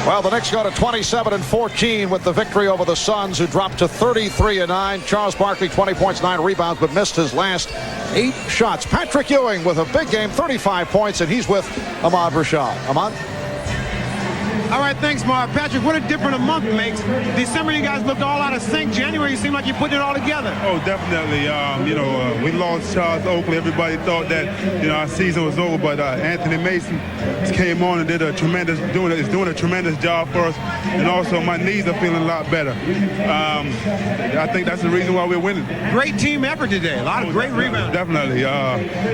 Well, the Knicks go to 27-14 with the victory over the Suns, who dropped to 33-9. Charles Barkley, 20 points, 9 rebounds, but missed his last 8 shots. Patrick Ewing with a big game, 35 points, and he's with Ahmad Rashad. Ahmad? All right, thanks, Mark. Patrick, what a difference a month makes. December, you guys looked all out of sync. January, you seem like you're putting it all together. Oh, definitely. We lost Charles Oakley. Everybody thought that, our season was over, but Anthony Mason came on and is doing a tremendous job for us. And also, my knees are feeling a lot better. I think that's the reason why we're winning. Great team effort today. A lot of great rebounds. Definitely.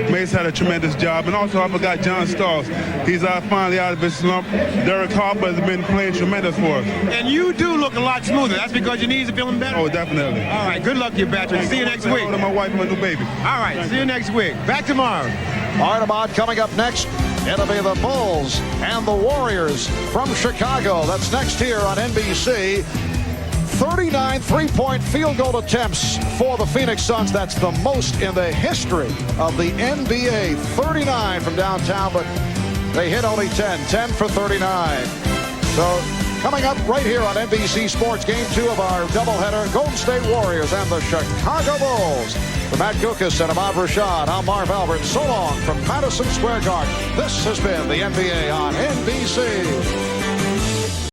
Mason had a tremendous job. And also, I forgot John Starks. He's finally out of his slump. Derek Harper has been playing tremendous for us. And you do look a lot smoother. That's because your knees are feeling better? Oh, definitely. All right, good luck to you, Patrick. See you next week. To my wife and my new baby. All right, see you next week. Back tomorrow. All right, Ahmad, coming up next, it'll be the Bulls and the Warriors from Chicago. That's next here on NBC. 39 three-point field goal attempts for the Phoenix Suns. That's the most in the history of the NBA. 39 from downtown, but they hit only 10. 10 for 39. So coming up right here on NBC Sports, Game 2 of our doubleheader, Golden State Warriors and the Chicago Bulls. For Matt Gukas and Ahmad Rashad, I'm Marv Albert. So long from Madison Square Garden. This has been the NBA on NBC.